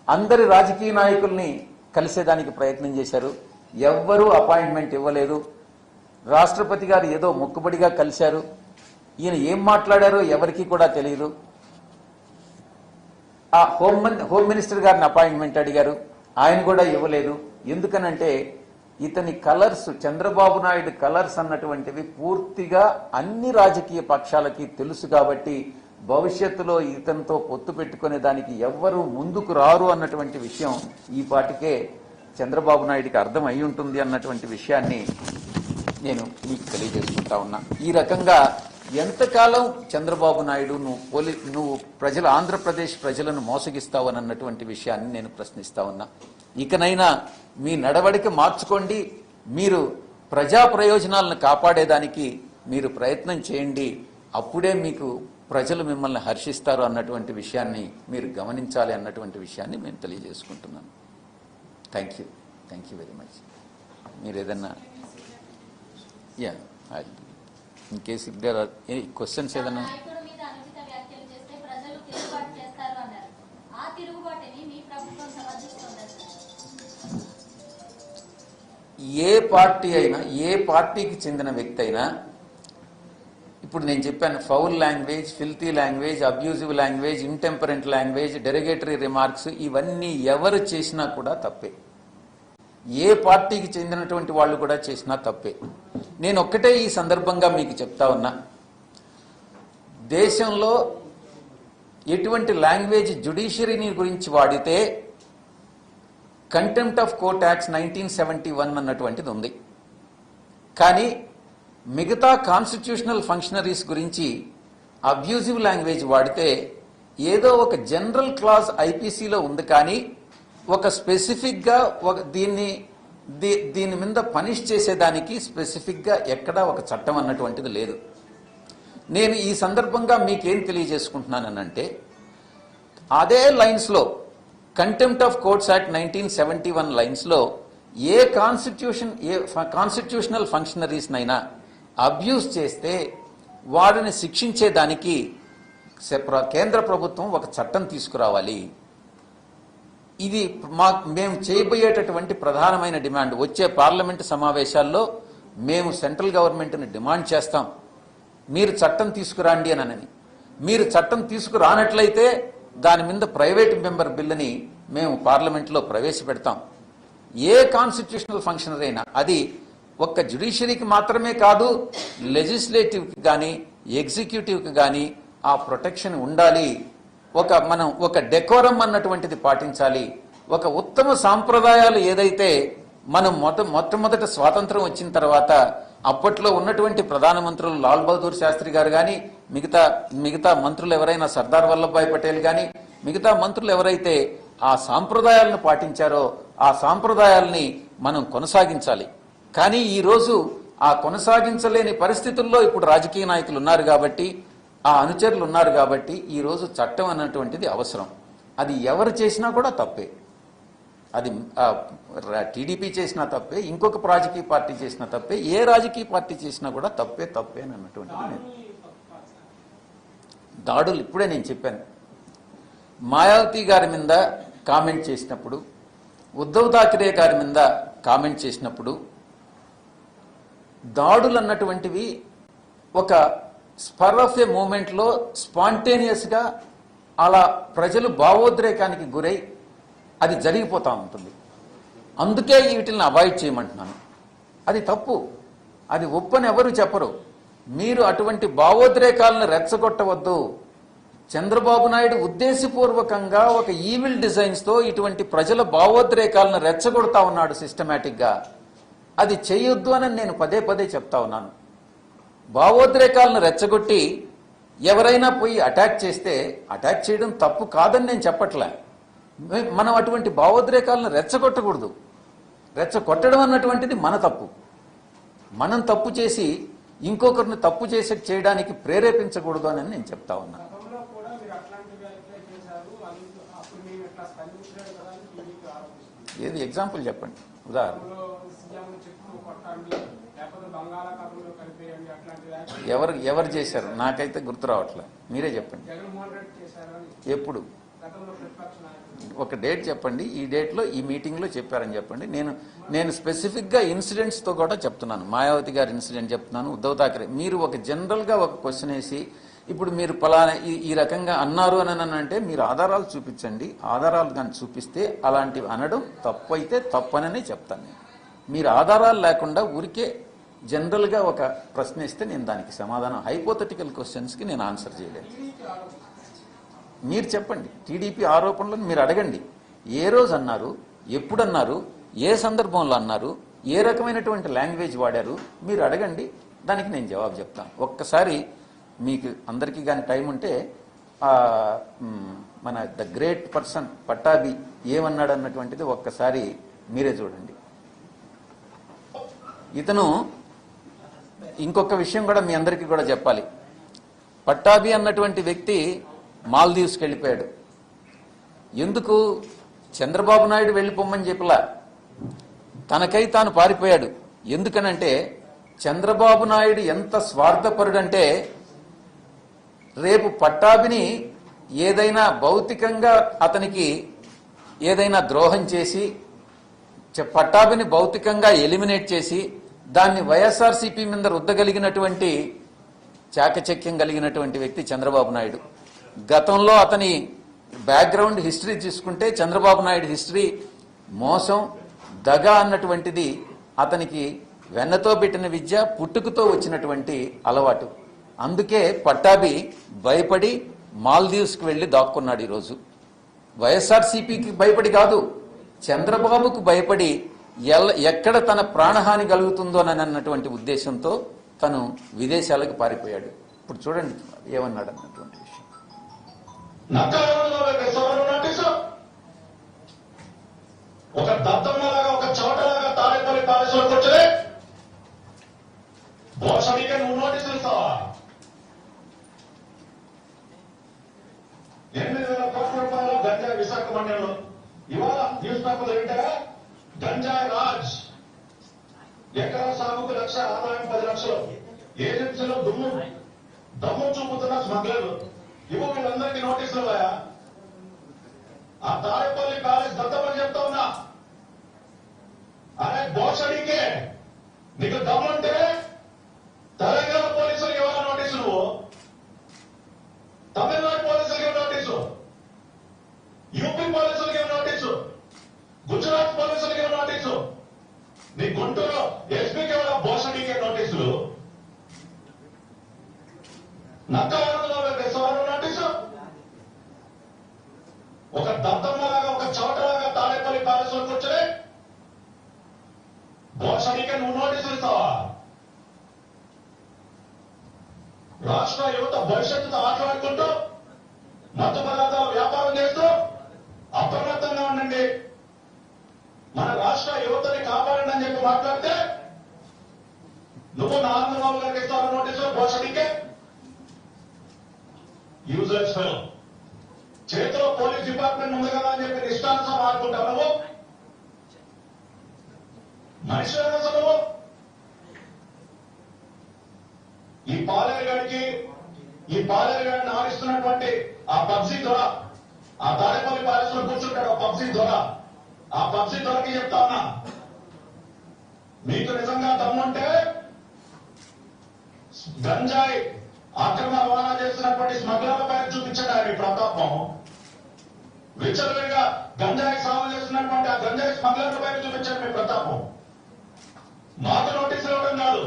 అందరి రాజకీయ నాయకుల్ని కలిసేదానికి ప్రయత్నం చేశారు. ఎవ్వరూ అపాయింట్మెంట్ ఇవ్వలేదు. రాష్ట్రపతి గారు ఏదో మొక్కుబడిగా కలిశారు. ఈయన ఏం మాట్లాడారో ఎవరికీ కూడా తెలియదు. ఆ హోమ్ మినిస్టర్ గారిని అపాయింట్మెంట్ అడిగారు, ఆయన కూడా ఇవ్వలేదు. ఎందుకనంటే ఇతని కలర్స్, చంద్రబాబు నాయుడు కలర్స్ అన్నటువంటివి పూర్తిగా అన్ని రాజకీయ పక్షాలకి తెలుసు కాబట్టి భవిష్యత్తులో ఇతనితో పొత్తు పెట్టుకునే దానికి ఎవ్వరూ ముందుకు రారు అన్నటువంటి విషయం ఈ పాటికే చంద్రబాబు నాయుడికి అర్థం అయి ఉంటుంది అన్నటువంటి విషయాన్ని నేను మీకు తెలియజేసుకుంటా ఉన్నా. ఈ రకంగా ఎంతకాలం చంద్రబాబు నాయుడు నువ్వు ఆంధ్రప్రదేశ్ ప్రజలను మోసగిస్తావని అన్నటువంటి విషయాన్ని నేను ప్రశ్నిస్తా ఉన్నా. ఇకనైనా మీ నడవడిక మార్చుకోండి. మీరు ప్రజా ప్రయోజనాలను కాపాడేదానికి మీరు ప్రయత్నం చేయండి. అప్పుడే మీకు ప్రజలు మిమ్మల్ని హర్షిస్తారు అన్నటువంటి విషయాన్ని మీరు గమనించాలి అన్నటువంటి విషయాన్ని నేను తెలియజేసుకుంటున్నాను. Thank you very much. మీరు ఏదన్నా in case if there are any questions ఏదన్నా ఏ పార్టీ అయినా, ఏ పార్టీకి చెందిన వ్యక్తి అయినా, ఇప్పుడు నేను చెప్పాను foul language, filthy language, abusive language, intemperate language, derogatory remarks ఇవన్నీ ఎవరు చేసినా కూడా తప్పే. ఏ పార్టీకి చెందినటువంటి వాళ్ళు కూడా చేసినా తప్పే. నేను ఒక్కటే ఈ సందర్భంగా మీకు చెప్తా ఉన్నా, దేశంలో ఎటువంటి లాంగ్వేజ్ జ్యుడిషియరీని గురించి వాడితే కంటెంప్ట్ ఆఫ్ కోర్ట్ యాక్ట్స్ 1971 అన్నటువంటిది ఉంది. కానీ మిగతా కాన్స్టిట్యూషనల్ ఫంక్షనరీస్ గురించి అబ్యూజివ్ లాంగ్వేజ్ వాడితే ఏదో ఒక జనరల్ క్లాజ్ ఐపీసీలో ఉంది, కానీ ఒక స్పెసిఫిక్గా దీని మీద పనిష్ చేసేదానికి స్పెసిఫిక్గా ఎక్కడా ఒక చట్టం అన్నటువంటిది లేదు. నేను ఈ సందర్భంగా మీకేం తెలియజేసుకుంటున్నానంటే, అదే లైన్స్లో కంటెంప్ట్ ఆఫ్ కోర్ట్స్ యాక్ట్ 1971 లైన్స్లో ఏ కాన్స్టిట్యూషనల్ ఫంక్షనరీస్నైనా అబ్యూస్ చేస్తే వారిని శిక్షించేదానికి కేంద్ర ప్రభుత్వం ఒక చట్టం తీసుకురావాలి. ఇది మేము చేయబోయేటటువంటి ప్రధానమైన డిమాండ్. వచ్చే పార్లమెంటు సమావేశాల్లో మేము సెంట్రల్ గవర్నమెంట్ని డిమాండ్ చేస్తాం, మీరు చట్టం తీసుకురండి అని. మీరు చట్టం తీసుకురానట్లయితే దాని మీద ప్రైవేట్ మెంబర్ బిల్లుని మేము పార్లమెంట్లో ప్రవేశపెడతాం. ఏ కాన్స్టిట్యూషనల్ ఫంక్షనరీ అయినా, అది ఒక్క జ్యుడిషియరీకి మాత్రమే కాదు, లెజిస్లేటివ్కి కానీ ఎగ్జిక్యూటివ్కి కానీ ఆ ప్రొటెక్షన్ ఉండాలి. మనం ఒక డెకోరం అన్నటువంటిది పాటించాలి. ఒక ఉత్తమ సాంప్రదాయాలు ఏదైతే మనం మొట్టమొదట స్వాతంత్రం వచ్చిన తర్వాత అప్పట్లో ఉన్నటువంటి ప్రధానమంత్రులు లాల్ బహదూర్ శాస్త్రి గారు కానీ, మిగతా మంత్రులు ఎవరైనా సర్దార్ వల్లభాయ్ పటేల్ కానీ, మిగతా మంత్రులు ఎవరైతే ఆ సాంప్రదాయాలను పాటించారో ఆ సాంప్రదాయాల్ని మనం కొనసాగించాలి. కానీ ఈరోజు ఆ కొనసాగించలేని పరిస్థితుల్లో ఇప్పుడు రాజకీయ నాయకులు ఉన్నారు కాబట్టి, ఆ అనుచరులు ఉన్నారు కాబట్టి ఈరోజు చట్టం అన్నటువంటిది అవసరం. అది ఎవరు చేసినా కూడా తప్పే. అది టీడీపీ చేసినా తప్పే, ఇంకొక రాజకీయ పార్టీ చేసినా తప్పే, ఏ రాజకీయ పార్టీ చేసినా కూడా తప్పే అని అన్నటువంటిది నేను దాడులు ఇప్పుడే నేను చెప్పాను. మాయావతి గారి మీద కామెంట్ చేసినప్పుడు, ఉద్ధవ్ ఠాక్రే గారి మీద కామెంట్ చేసినప్పుడు దాడులు అన్నటువంటివి ఒక స్పర్ ఆఫ్ ఏ మూమెంట్లో స్పాంటేనియస్గా అలా ప్రజలు భావోద్రేకానికి గురై అది జరిగిపోతూ ఉంటుంది. అందుకే వీటిని అవాయిడ్ చేయమంటున్నాను. అది తప్పు, అది ఒప్పని ఎవరు చెప్పరు. మీరు అటువంటి భావోద్రేకాలను రెచ్చగొట్టవద్దు. చంద్రబాబు నాయుడు ఉద్దేశపూర్వకంగా ఒక ఈవిల్ డిజైన్స్ తో ఇటువంటి ప్రజల భావోద్రేకాలను రెచ్చగొడతా ఉన్నాడు సిస్టమేటిక్ గా. అది చేయొద్దు అని నేను పదే పదే చెప్తా ఉన్నాను. భావోద్రేకాలను రెచ్చగొట్టి ఎవరైనా పోయి అటాక్ చేస్తే అటాక్ చేయడం తప్పు కాదని నేను చెప్పట్లే. మనం అటువంటి భావోద్రేకాలను రెచ్చగొట్టకూడదు. రెచ్చగొట్టడం అన్నటువంటిది మన తప్పు. మనం తప్పు చేసి ఇంకొకరిని తప్పు చేయడానికి ప్రేరేపించకూడదు అని నేను చెప్తా ఉన్నా. ఏది ఎగ్జాంపుల్ చెప్పండి, ఉదాహరణ. ఎవరు చేశారు? నాకైతే గుర్తు రావట్లే, మీరే చెప్పండి. ఎప్పుడు? ఒక డేట్ చెప్పండి, ఈ డేట్లో ఈ మీటింగ్లో చెప్పారని చెప్పండి. నేను స్పెసిఫిక్గా ఇన్సిడెంట్స్తో కూడా చెప్తున్నాను. మాయావతి గారి ఇన్సిడెంట్ చెప్తున్నాను, ఉద్ధవ్ ఠాక్రే. మీరు ఒక జనరల్గా ఒక క్వశ్చన్ వేసి ఇప్పుడు మీరు పలానా ఈ రకంగా అన్నారు అని అంటే మీరు ఆధారాలు చూపించండి. ఆధారాలు కానీ చూపిస్తే అలాంటివి అనడం తప్పు అయితే తప్పననే చెప్తాను నేను. మీరు ఆధారాలు లేకుండా ఊరికే జనరల్గా ఒక ప్రశ్న ఇస్తే నేను దానికి సమాధానం, హైపోథెటికల్ క్వశ్చన్స్కి నేను ఆన్సర్ చేయలేను. మీరు చెప్పండి, టీడీపీ ఆరోపణలను మీరు అడగండి. ఏ రోజు అన్నారు, ఎప్పుడు అన్నారు, ఏ సందర్భంలో అన్నారు, ఏ రకమైనటువంటి లాంగ్వేజ్ వాడారు, మీరు అడగండి. దానికి నేను జవాబు చెప్తాను. ఒక్కసారి మీకు అందరికీ కానీ టైం ఉంటే మన ద గ్రేట్ పర్సన్ పట్టాభి ఏమన్నాడు అన్నటువంటిది ఒక్కసారి మీరే చూడండి. ఇతను ఇంకొక విషయం కూడా మీ అందరికీ కూడా చెప్పాలి. పట్టాభి అన్నటువంటి వ్యక్తి మాల్దీవ్స్కి వెళ్ళిపోయాడు. ఎందుకు? చంద్రబాబు నాయుడు వెళ్ళిపోమ్మని చెప్పలా, తనకై తాను పారిపోయాడు. ఎందుకనంటే చంద్రబాబు నాయుడు ఎంత స్వార్థపరుడంటే రేపు పట్టాభిని ఏదైనా భౌతికంగా అతనికి ఏదైనా ద్రోహం చేసి పట్టాభిని భౌతికంగా ఎలిమినేట్ చేసి దాన్ని వైఎస్ఆర్సీపీ మీద రుద్దగలిగినటువంటి చాకచక్యం కలిగినటువంటి వ్యక్తి చంద్రబాబు నాయుడు. గతంలో అతని బ్యాక్గ్రౌండ్ హిస్టరీ తీసుకుంటే చంద్రబాబు నాయుడు హిస్టరీ మోసం, దగ అన్నటువంటిది అతనికి వెన్నతో పెట్టిన విద్య, పుట్టుకతో వచ్చినటువంటి అలవాటు. అందుకే పట్టాభి భయపడి మాల్దీవ్స్కి వెళ్ళి దాక్కున్నాడు. ఈరోజు వైఎస్ఆర్సీపీకి భయపడి కాదు, చంద్రబాబుకు భయపడి ఎక్కడ తన ప్రాణహాని కలుగుతుందో అన్నటువంటి ఉద్దేశంతో తను విదేశాలకు పారిపోయాడు. ఇప్పుడు చూడండి ఏమన్నాడు అన్నటువంటి విషయం.
ఒక దత్తమ్మలాగా ఒక చోటలాగా తాడేపల్లి ప్యాలెస్లోకి వచ్చే భోషడికే నువ్వు నోటీసులు ఇస్తావా? 8,000 కోట్ల రూపాయలు గంజాయి విశాఖ మండలంలో. ఇవాళ న్యూస్ పేపర్లు ఏంటగా గంజాయి రాజ్, ఎకరా సాగుకు 1,00,000 ఆదాయం 10 లక్షలు. ఏజెన్సీలో దమ్ము చూపుతున్న స్మగ్లర్లు. ఇవ్వ వీళ్ళందరికీ నోటీసులు ఇవ్వయా? ఆ తాడేపల్లి ప్యాలెస్ దత్తమని చెప్తా ఉన్నా. అరే భోషడికే నీకు దమ్ముంటే తెలంగాణ పోలీసులకు ఇవ్వాల నోటీసు, నువ్వు తమిళనాడు పోలీసులకి నోటీసు, యూపీ పోలీసులకి నోటీసు, గుజరాత్ పోలీసులకి నోటీసు, నీ గుంటూరు ఎస్పీకి ఇవ్వాల భోషడికే నోటీసులు, నక్కవరంలో నోటీసు. ఒక దత్తమ్మలాగా ఒక చోటలాగా తాడేపల్లి ప్యాలెస్ లోకి వచ్చే భోషడికే నువ్వు నోటీసులు ఇస్తావా? రాష్ట్ర యువత భవిష్యత్తుతో ఆటలాడుకుంటూ మత్తు పదార్థాల వ్యాపారం చేస్తూ అప్రమత్తంగా ఉండండి, మన రాష్ట్ర యువతని కాపాడండి అని చెప్పి మాట్లాడితే నువ్వు నారాయణబాబు గారికి ఇస్తావు నోటీసులు భోషడికే. Useless fellow. చేతిలో పోలీస్ డిపార్ట్మెంట్ ఉంది కదా అని చెప్పి ఇష్టానుసారం ఆడుకుంటావు నువ్వు. మనిషి అసలు ఈ పాలేరు గాడిని ఆడిస్తున్నటువంటి ఆ పబ్జీ దొర, ఆ తాడేపల్లి ప్యాలెస్ లో కూర్చుంటాడు ఆ పబ్జీ దొర. ఆ పబ్జీ దొరకి చెప్తా ఉన్నా, మీకు నిజంగా దమ్ముంటే గంజాయి అక్రమ రవాణా చేస్తున్నటువంటి స్మగ్లర్ల పైన చూపించండి ఆయన ప్రతాపం. విచ్చలవిడిగా గంజాయి సాగు చేస్తున్నటువంటి ఆ గంజాయి స్మగ్లర్ల పైన చూపించండి మీ ప్రతాపం. మాకు నోటీసులు ఇవ్వడం కాదు.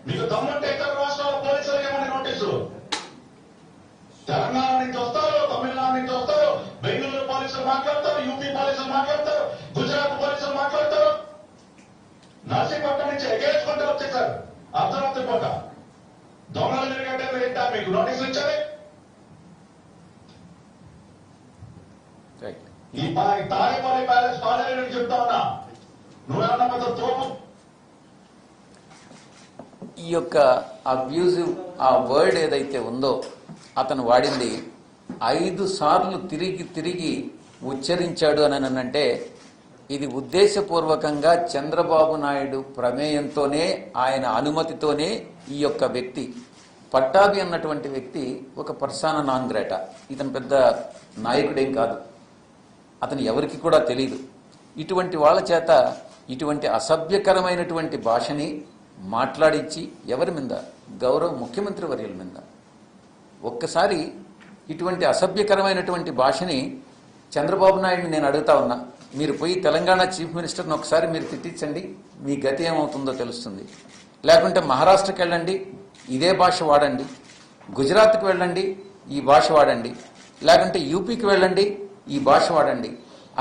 మీకు దమ్ముంటే ఎక్కడ యూపీ పోలీసులు మాట్లాడతారు, గుజరాత్ పోలీసులు మాట్లాడతారు. నర్సీపట్నం నుంచి ఎగేసుకుంటూ వచ్చేసారు అర్ధరాత్రి పూట. దొంగలు జరిగంటే ఏంటా మీకు నోటీసులు ఇచ్చారు? ఈ తాడేపల్లి ప్యాలెస్ పాలేరని చెప్తా ఉన్నా, నువ్వేమన్నా పెద్ద తోపు.
ఈ యొక్క అబ్యూజివ్ ఆ వర్డ్ ఏదైతే ఉందో అతను వాడింది 5 సార్లు తిరిగి ఉచ్చరించాడు అని అంటే ఇది ఉద్దేశపూర్వకంగా చంద్రబాబు నాయుడు ప్రమేయంతోనే, ఆయన అనుమతితోనే ఈ యొక్క వ్యక్తి పట్టాభి అన్నటువంటి వ్యక్తి ఒక పర్సానా నాన్ గ్రాటా. ఇతను పెద్ద నాయకుడేం కాదు, అతను ఎవరికి కూడా తెలియదు. ఇటువంటి వాళ్ళ చేత ఇటువంటి అసభ్యకరమైనటువంటి భాషని మాట్లాడించి ఎవరి మీద? గౌరవ ముఖ్యమంత్రి వర్యుల మీద. ఒక్కసారి ఇటువంటి అసభ్యకరమైనటువంటి భాషని చంద్రబాబు నాయుడిని నేను అడుగుతా ఉన్నా, మీరు పోయి తెలంగాణ చీఫ్ మినిస్టర్ని ఒకసారి మీరు తిట్టించండి, మీ గతి ఏమవుతుందో తెలుస్తుంది. లేకుంటే మహారాష్ట్రకి వెళ్ళండి, ఇదే భాష వాడండి. గుజరాత్కి వెళ్ళండి, ఈ భాష వాడండి. లేకుంటే యూపీకి వెళ్ళండి, ఈ భాష వాడండి.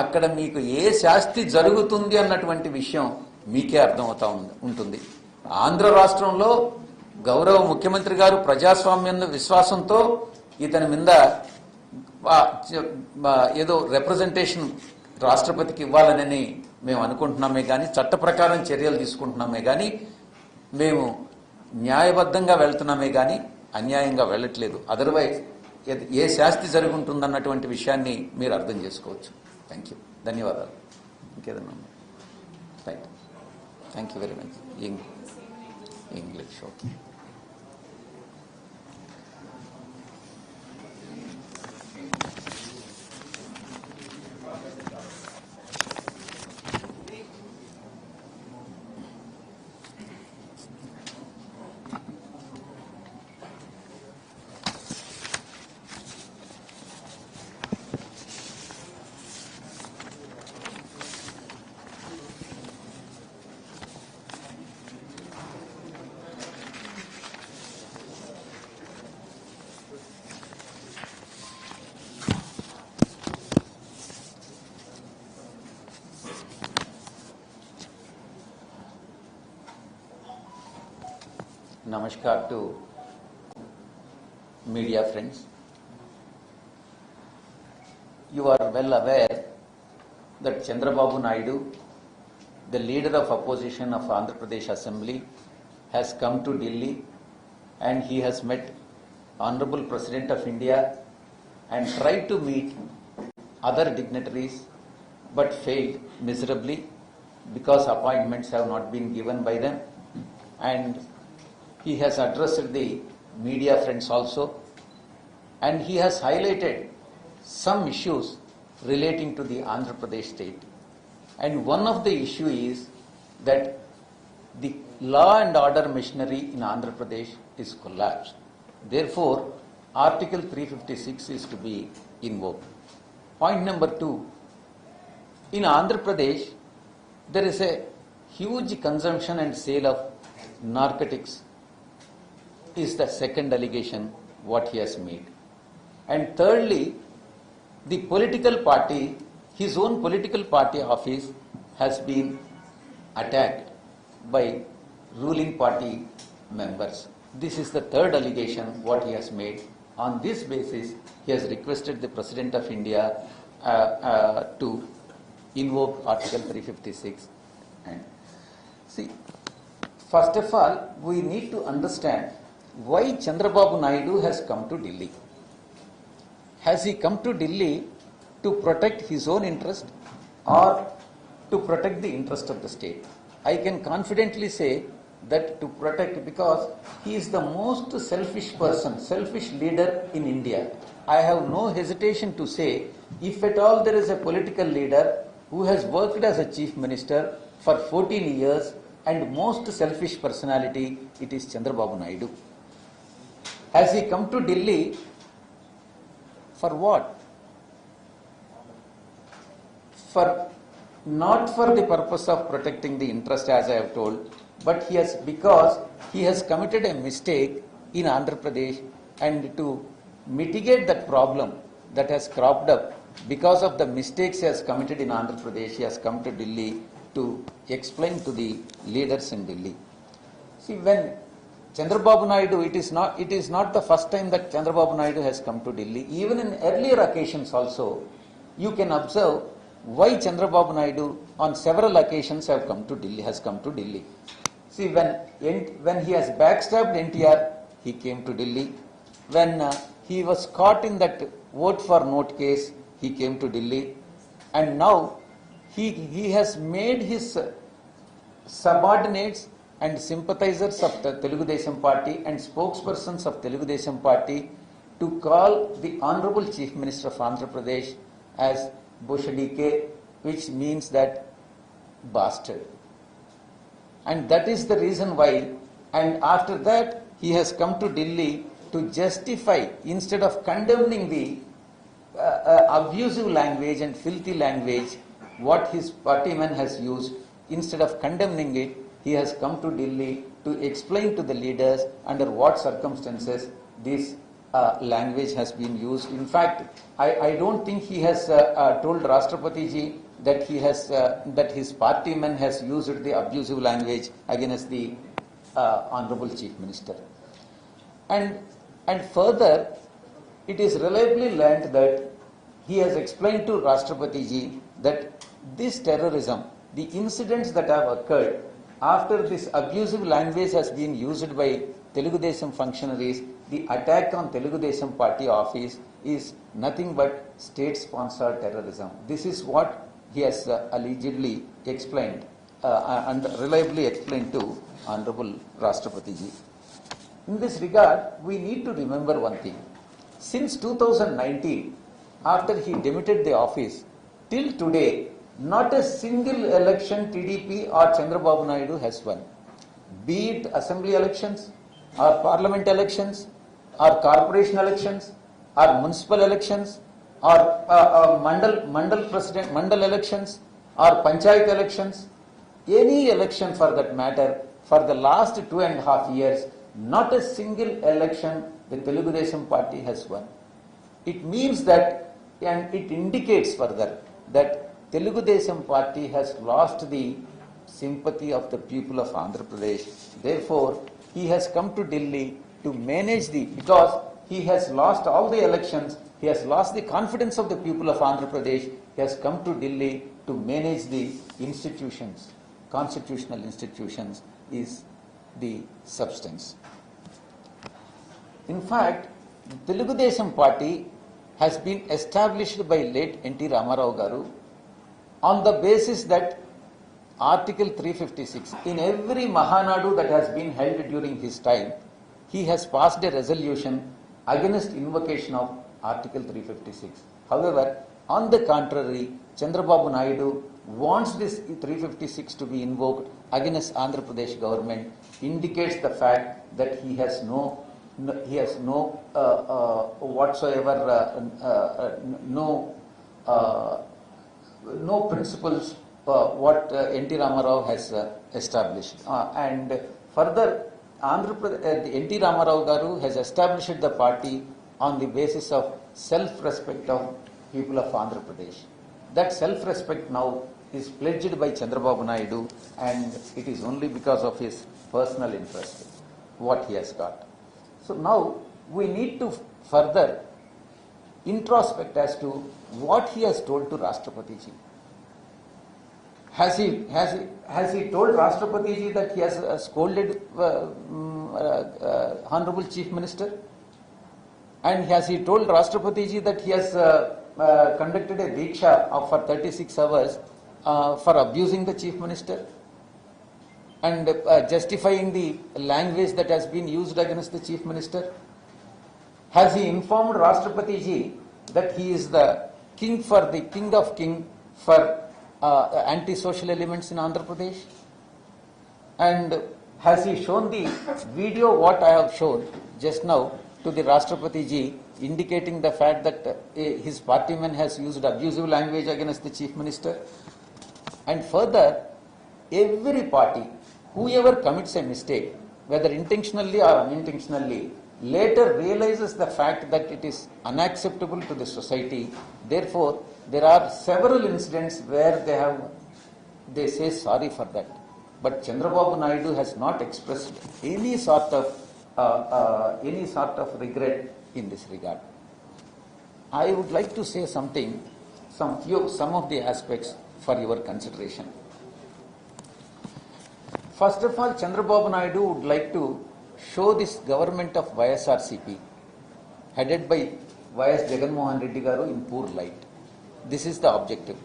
అక్కడ మీకు ఏ శాస్తి జరుగుతుంది అన్నటువంటి విషయం మీకే అర్థమవుతా ఉంటుంది. ఆంధ్ర రాష్ట్రంలో గౌరవ ముఖ్యమంత్రి గారు ప్రజాస్వామ్యం విశ్వాసంతో ఇతని మీద ఏదో రిప్రజెంటేషన్ రాష్ట్రపతికి ఇవ్వాలని మేము అనుకుంటున్నామే కానీ, చట్ట ప్రకారం చర్యలు తీసుకుంటున్నామే కానీ, మేము న్యాయబద్ధంగా వెళ్తున్నామే కానీ అన్యాయంగా వెళ్ళట్లేదు. అదర్వైజ్ ఏ శాస్తి జరుగుతుందన్నటువంటి విషయాన్ని మీరు అర్థం చేసుకోవచ్చు. థ్యాంక్ యూ, ధన్యవాదాలు. ఇంకేదన్నా? Right, thank you very much. English okay. Namaskar to media friends. You are well aware that Chandrababu Naidu, the leader of opposition of Andhra Pradesh Assembly, has come to Delhi and he has met Honorable President of India and tried to meet other dignitaries but failed miserably because appointments have not been given by them, and he has addressed the media friends also, and he has highlighted some issues relating to the Andhra Pradesh state. And one of the issue is that the law and order machinery in Andhra Pradesh is collapsed. Therefore, Article 356 is to be invoked. Point number 2, in Andhra Pradesh, there is a huge consumption and sale of narcotics, is the second allegation what he has made. And thirdly, the political party, his own political party office has been attacked by ruling party members. This is the third allegation what he has made. On this basis, he has requested the President of India to invoke Article 356. And see, first of all, we need to understand why Chandrababu Naidu has come to Delhi. Has he come to Delhi to protect his own interest or to protect the interest of the state? I can confidently say that to protect, because he is the most selfish person, selfish leader in India. I have no hesitation to say, if at all there is a political leader who has worked as a chief minister for 14 years and most selfish personality, it is Chandrababu Naidu. Has he come to Delhi for what? Not for the purpose of protecting the interest, as I have told, but because he has committed a mistake in Andhra Pradesh, and to mitigate that problem that has cropped up because of the mistakes he has committed in Andhra Pradesh, he has come to Delhi to explain to the leaders in Delhi. See, when Chandrababu Naidu, it is not the first time that Chandrababu Naidu has come to Delhi. Even in earlier occasions also, you can observe why Chandrababu Naidu on several occasions has come to Delhi. See, when he has backstabbed NTR, he came to Delhi. When he was caught in that vote for note case, he came to Delhi. And now he has made his subordinates and sympathizers of the Telugu Desam Party and spokespersons of Telugu Desam Party to call the Honorable Chief Minister of Andhra Pradesh as Boshadike, which means that bastard. And that is the reason why, and after that he has come to Delhi to justify, instead of condemning the abusive language and filthy language what his partyman has used, instead of condemning it, he has come to Delhi to explain to the leaders under what circumstances this language has been used. In fact, I don't think he has told Rashtrapati ji that that his partyman has used the abusive language against the Honorable Chief Minister. And further, it is reliably learnt that he has explained to Rashtrapati ji that this terrorism, the incidents that have occurred after this abusive language has been used by Telugu Desam functionaries, the attack on Telugu Desam Party office is nothing but state-sponsored terrorism. This is what he has allegedly explained and reliably explained to Honorable Rashtrapati ji. In this regard, we need to remember one thing. Since 2019, after he demitted the office, till today, not a single election TDP or Chandrababu Naidu has won. Be it assembly elections, or parliament elections, or corporation elections, or municipal elections, or mandal elections, or panchayat elections, any election for that matter, for the last 2.5 years, not a single election the Telugu Desam Party has won. It means that, and it indicates further, that Telugu Desam Party has lost the sympathy of the people of Andhra Pradesh. Therefore, he has come to Delhi to manage because he has lost all the elections, he has lost the confidence of the people of Andhra Pradesh, he has come to Delhi to manage the institutions, constitutional institutions is the substance. In fact, the Telugu Desam Party has been established by late N.T. Ramarao Garu on the basis that Article 356, in every Mahanadu that has been held during his time, he has passed a resolution against invocation of Article 356. However, on the contrary, Chandrababu Naidu wants this 356 to be invoked against Andhra Pradesh government, indicates the fact that he has no principles what N.T. Ramarao has established. And further, N.T. Ramarao Garu has established the party on the basis of self-respect of people of Andhra Pradesh. That self-respect now is pledged by Chandrababu Naidu, and it is only because of his personal interest what he has got. So now we need to further introspect as to what he has told to Rashtrapati ji. Has he told Rashtrapati ji that he has scolded Honorable Chief Minister? And has he told Rashtrapati ji that he has conducted a diksha for 36 hours for abusing the Chief Minister and justifying the language that has been used against the Chief Minister? Has he informed Rashtrapati ji that he is the king of king for anti-social elements in Andhra Pradesh? And has he shown the video what I have shown just now to the Rashtrapati ji, indicating the fact that his partyman has used abusive language against the Chief Minister? And further, every party, whoever commits a mistake, whether intentionally or unintentionally, later realizes the fact that it is unacceptable to the society. Therefore, there are several incidents where they say sorry for that. But Chandrababu Naidu has not expressed any sort of regret in this regard. I would like to say some of the aspects for your consideration. First of all, Chandrababu Naidu would like to show this government of YSRCP, headed by YS Jagannath Reddy Garu, in poor light. This is the objective.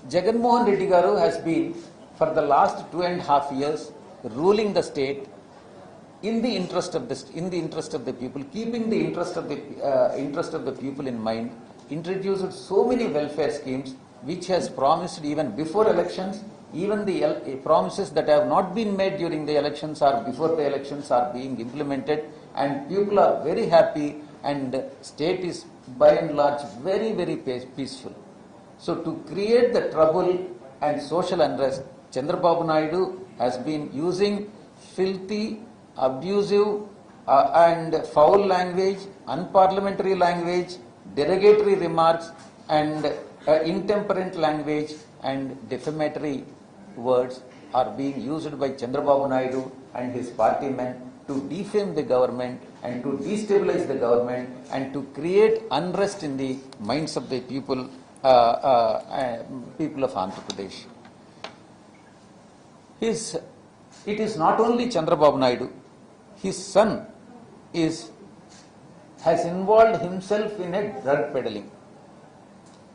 Jagannath Reddy Garu has been, for the last 2.5 years, ruling the state in the interest of the people, keeping the interest of the people in mind, introduced so many welfare schemes which has promised even before elections. Even the promises that have not been made during the elections or before the elections are being implemented, and people are very happy, and state is by and large very, very peaceful. So to create the trouble and social unrest, Chandrababu Naidu has been using filthy, abusive and foul language, unparliamentary language, derogatory remarks and intemperate language and defamatory words are being used by Chandrababu Naidu and his party men to defame the government and to destabilize the government and to create unrest in the minds of the people of Andhra Pradesh. It is not only Chandrababu Naidu, his son has involved himself in a drug peddling.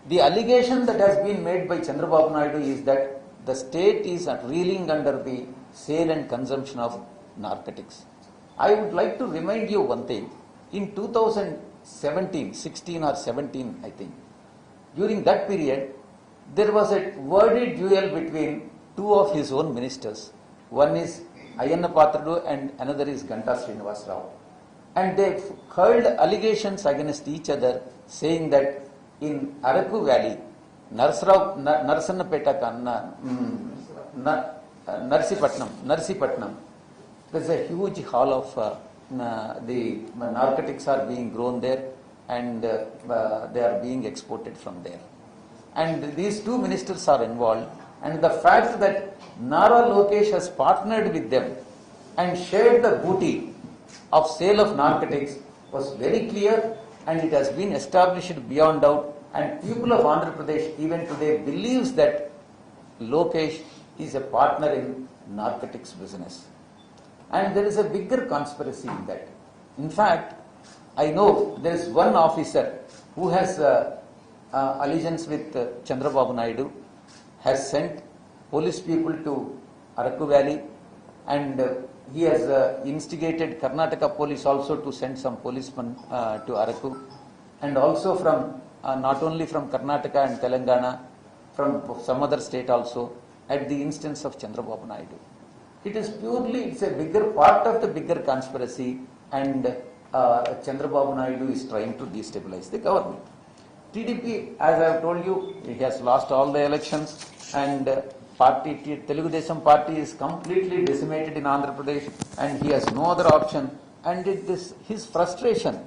The allegation that has been made by Chandrababu Naidu is that the state is reeling under the sale and consumption of narcotics. I would like to remind you one thing. In 16 or 17, I think, during that period, there was a worded duel between two of his own ministers. One is Ayanna Patradu and another is Ganta Srinivas Rao. And they hurled allegations against each other, saying that in Araku Valley, Narsannapeta Narsipatnam, there's a huge hall of the narcotics are being grown there, and they are being exported from there. And these two ministers are involved, and the fact that Nara Lokesh has partnered with them and shared the booty of sale of narcotics was very clear, and it has been established beyond doubt. And people of Andhra Pradesh even today believes that Lokesh is a partner in narcotics business. And there is a bigger conspiracy in that. In fact, I know there is one officer who has allegiance with Chandrababu Naidu, has sent police people to Araku Valley, and he has instigated Karnataka police also to send some policemen to Araku, and also from not only from Karnataka and Telangana, from some other state also, at the instance of Chandrababu Naidu. It's a bigger part of the bigger conspiracy, and Chandrababu Naidu is trying to destabilize the government. TDP, as I have told you, he has lost all the elections, and Telugu Desam party is completely decimated in Andhra Pradesh, and he has no other option. And his frustration,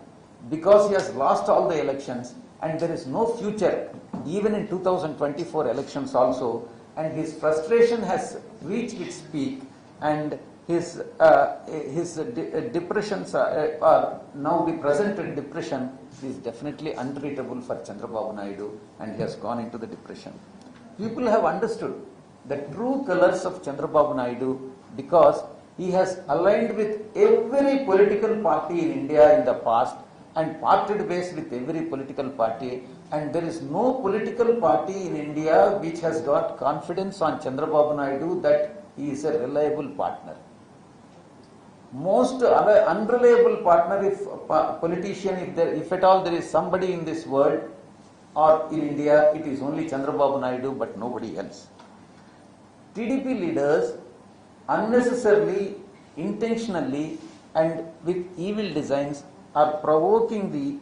because he has lost all the elections, and there is no future, even in 2024 elections also, and his frustration has reached its peak, and his depressions are now the present depression is definitely untreatable for Chandrababu Naidu, and he has gone into the depression. People have understood the true colors of Chandrababu Naidu because he has aligned with every political party in India in the past and parted ways with every political party, and there is no political party in India which has got confidence on Chandrababu Naidu that he is a reliable partner. Most unreliable partner, politician, if at all there is somebody in this world or in India, it is only Chandrababu Naidu, but nobody else. TDP leaders unnecessarily, intentionally, and with evil designs are provoking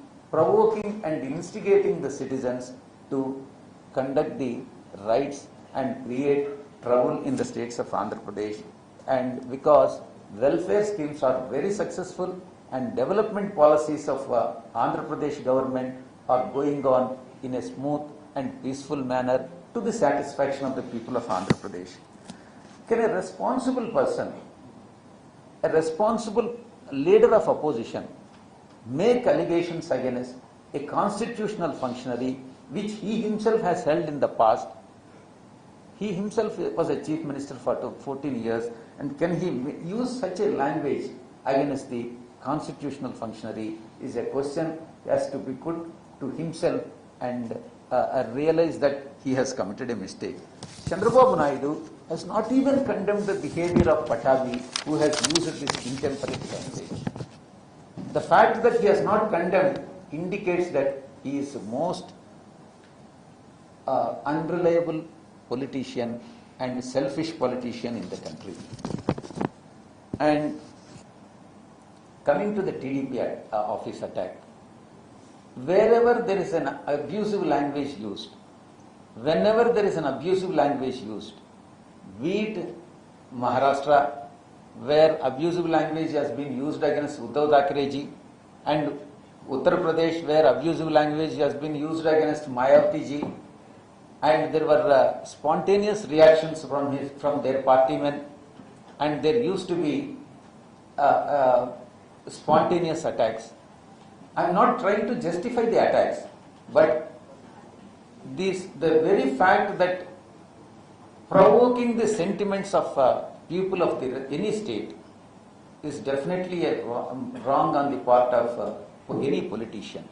and instigating the citizens to conduct the raids and create trouble in the states of Andhra Pradesh. And because welfare schemes are very successful and development policies of Andhra Pradesh government are going on in a smooth and peaceful manner to the satisfaction of the people of Andhra Pradesh. Can a responsible person, a responsible leader of opposition, make allegations against a constitutional functionary which he himself has held in the past? He himself was a chief minister for 14 years, and can he use such a language against the constitutional functionary is a question has to be put to himself and realize that he has committed a mistake. Chandrababu Naidu has not even condemned the behavior of Patabi, who has used this intemperate language. The fact that he has not condemned indicates that he is the most unreliable politician and selfish politician in the country. And coming to the TDP office attack, wherever there is an abusive language used, whenever there is an abusive language used, be it Maharashtra, where abusive language has been used against Uddhav Thackeray, and Uttar Pradesh, where abusive language has been used against Mayawati ji, and there were spontaneous reactions from their partymen, and there used to be spontaneous attacks. I am not trying to justify the attacks, but the very fact that provoking the sentiments of people of any state is definitely a wrong on the part of any politician.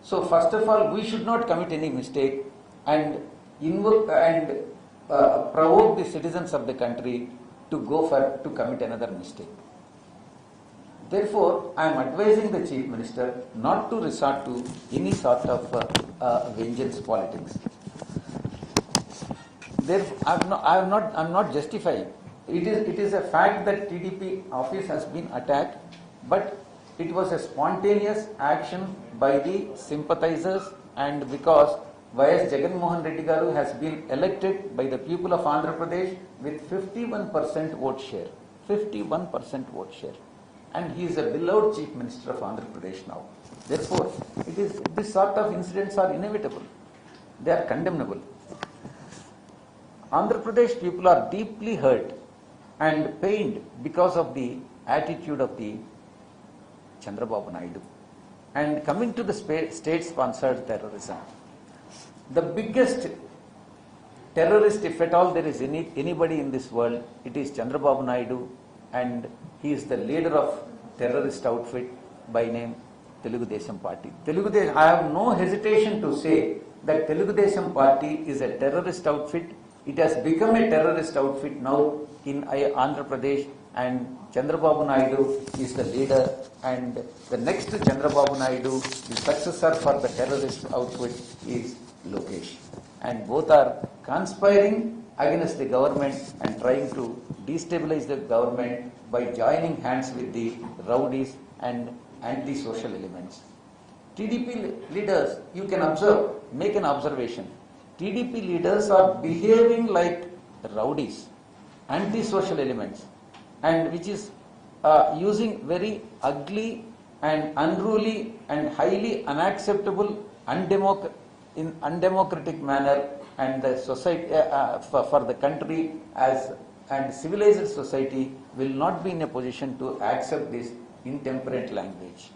So first of all, we should not commit any mistake and invoke and provoke the citizens of the country to commit another mistake. Therefore, I am advising the Chief Minister not to resort to any sort of vengeance politics. Therefore, I am not justifying. It is a fact that TDP office has been attacked, but it was a spontaneous action by the sympathizers, and because Y.S. Jagan Mohan Reddy Garu has been elected by the people of Andhra Pradesh with 51% vote share. 51% vote share. And he is a beloved Chief Minister of Andhra Pradesh now. Therefore, this sort of incidents are inevitable. They are condemnable. Andhra Pradesh people are deeply hurt and pained because of the attitude of the Chandrababu Naidu. And coming to the state-sponsored terrorism, the biggest terrorist, if at all there is anybody in this world, it is Chandrababu Naidu, and he is the leader of terrorist outfit by name Telugu Desam Party. I have no hesitation to say that Telugu Desam Party is a terrorist outfit. It has become a terrorist outfit now in Andhra Pradesh, and Chandrababu Naidu is the leader, and the next Chandrababu Naidu, the successor for the terrorist outfit, is Lokesh. And both are conspiring against the government and trying to destabilize the government by joining hands with the rowdies and anti-social elements. TDP leaders, you can observe, make an observation. TDP leaders are behaving like rowdies, anti-social elements, and which is using very ugly and unruly and highly unacceptable, in undemocratic manner, and the society for the country and civilized society will not be in a position to accept this intemperate language.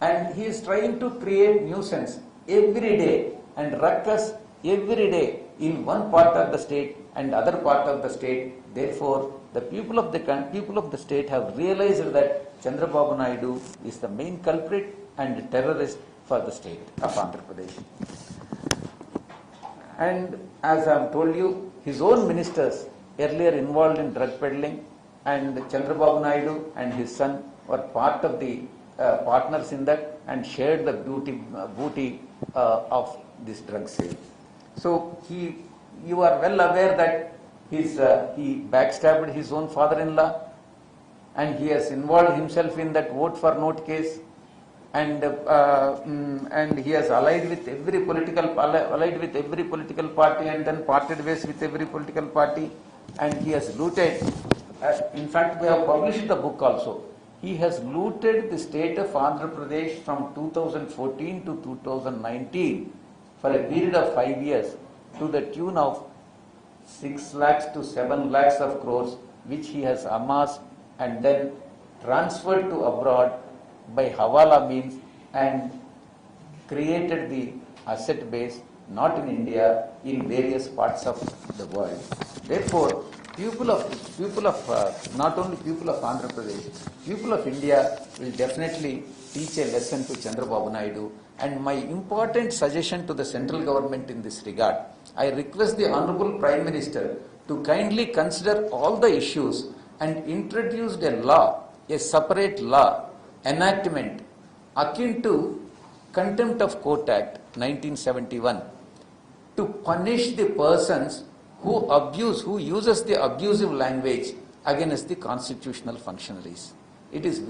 And he is trying to create nuisance every day and ruckus every day in one part of the state and other part of the state. Therefore, the people of the state have realized that Chandrababu Naidu is the main culprit and terrorist for the state of Andhra Pradesh. And as I have told you, his own ministers earlier involved in drug peddling, and Chandrababu Naidu and his son were part of the partners in that and shared the booty of this drug sale. So you are well aware that he backstabbed his own father-in-law, and he has involved himself in that vote for note case, and he has allied with every political party and then parted ways with every political party, and he has looted. In fact, we have published the book also. He has looted the state of Andhra Pradesh from 2014 to 2019 for a period of 5 years to the tune of 6 lakhs to 7 lakhs of crores, which he has amassed and then transferred to abroad by Hawala means and created the asset base not in India, in various parts of the world. Therefore, people of not only people of Andhra Pradesh, people of India will definitely teach a lesson to Chandrababu Naidu. And my important suggestion to the central government in this regard, I request the Honorable Prime Minister to kindly consider all the issues and introduce a law, a separate law, enactment akin to Contempt of Court Act 1971 to punish the persons who uses the abusive language against the constitutional functionaries. It is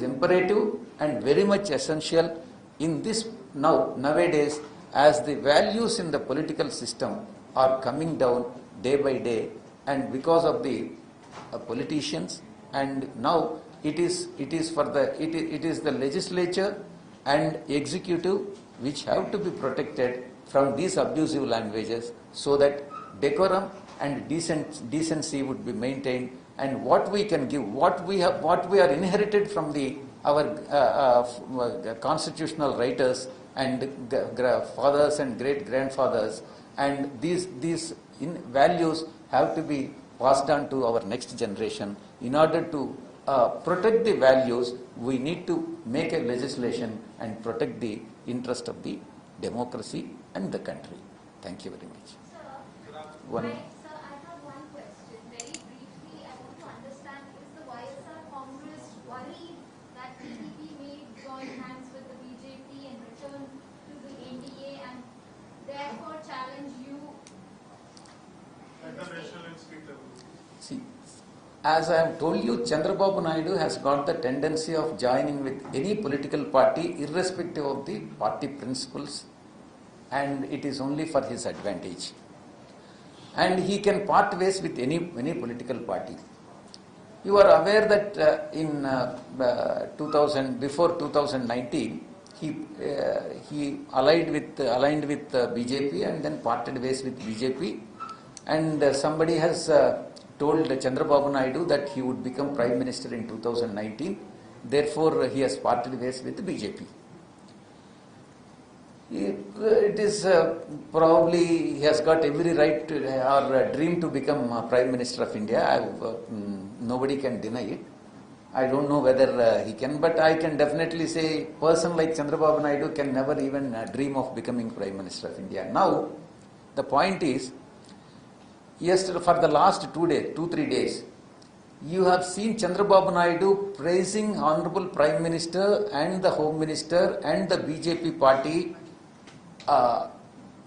imperative and very much essential in this nowadays, as the values in the political system are coming down day by day, and because of the politicians, and now it is the legislature and executive which have to be protected from these abusive languages, so that decorum and decency would be maintained, and what we can give, what we are inherited from our constitutional writers and fathers and great grandfathers, and these values have to be passed on to our next generation. In order to protect the values, we need to make a legislation and protect the interest of the democracy and the country. Thank you very much.
Sir, I have one question. Very briefly, I want to understand, is the YSR Congress worried that TDP may join hands with the BJP and return to the NDA and therefore challenge you
at the national and state level?
See, as I have told you, Chandrababu Naidu has got the tendency of joining with any political party irrespective of the party principles, and it is only for his advantage. And he can part ways with any political party. You are aware that before 2019, he aligned with BJP and then parted ways with BJP, and somebody has told Chandrababu Naidu that he would become Prime Minister in 2019. Therefore, he has parted ways with BJP. It is probably he has got every right or dream to become Prime Minister of India. Nobody can deny it. I don't know whether he can, but I can definitely say a person like Chandrababu Naidu can never even dream of becoming Prime Minister of India. Now, the point is, yesterday, for the last 2-3 days, you have seen Chandrababu Naidu praising Honorable Prime Minister and the Home Minister and the BJP party,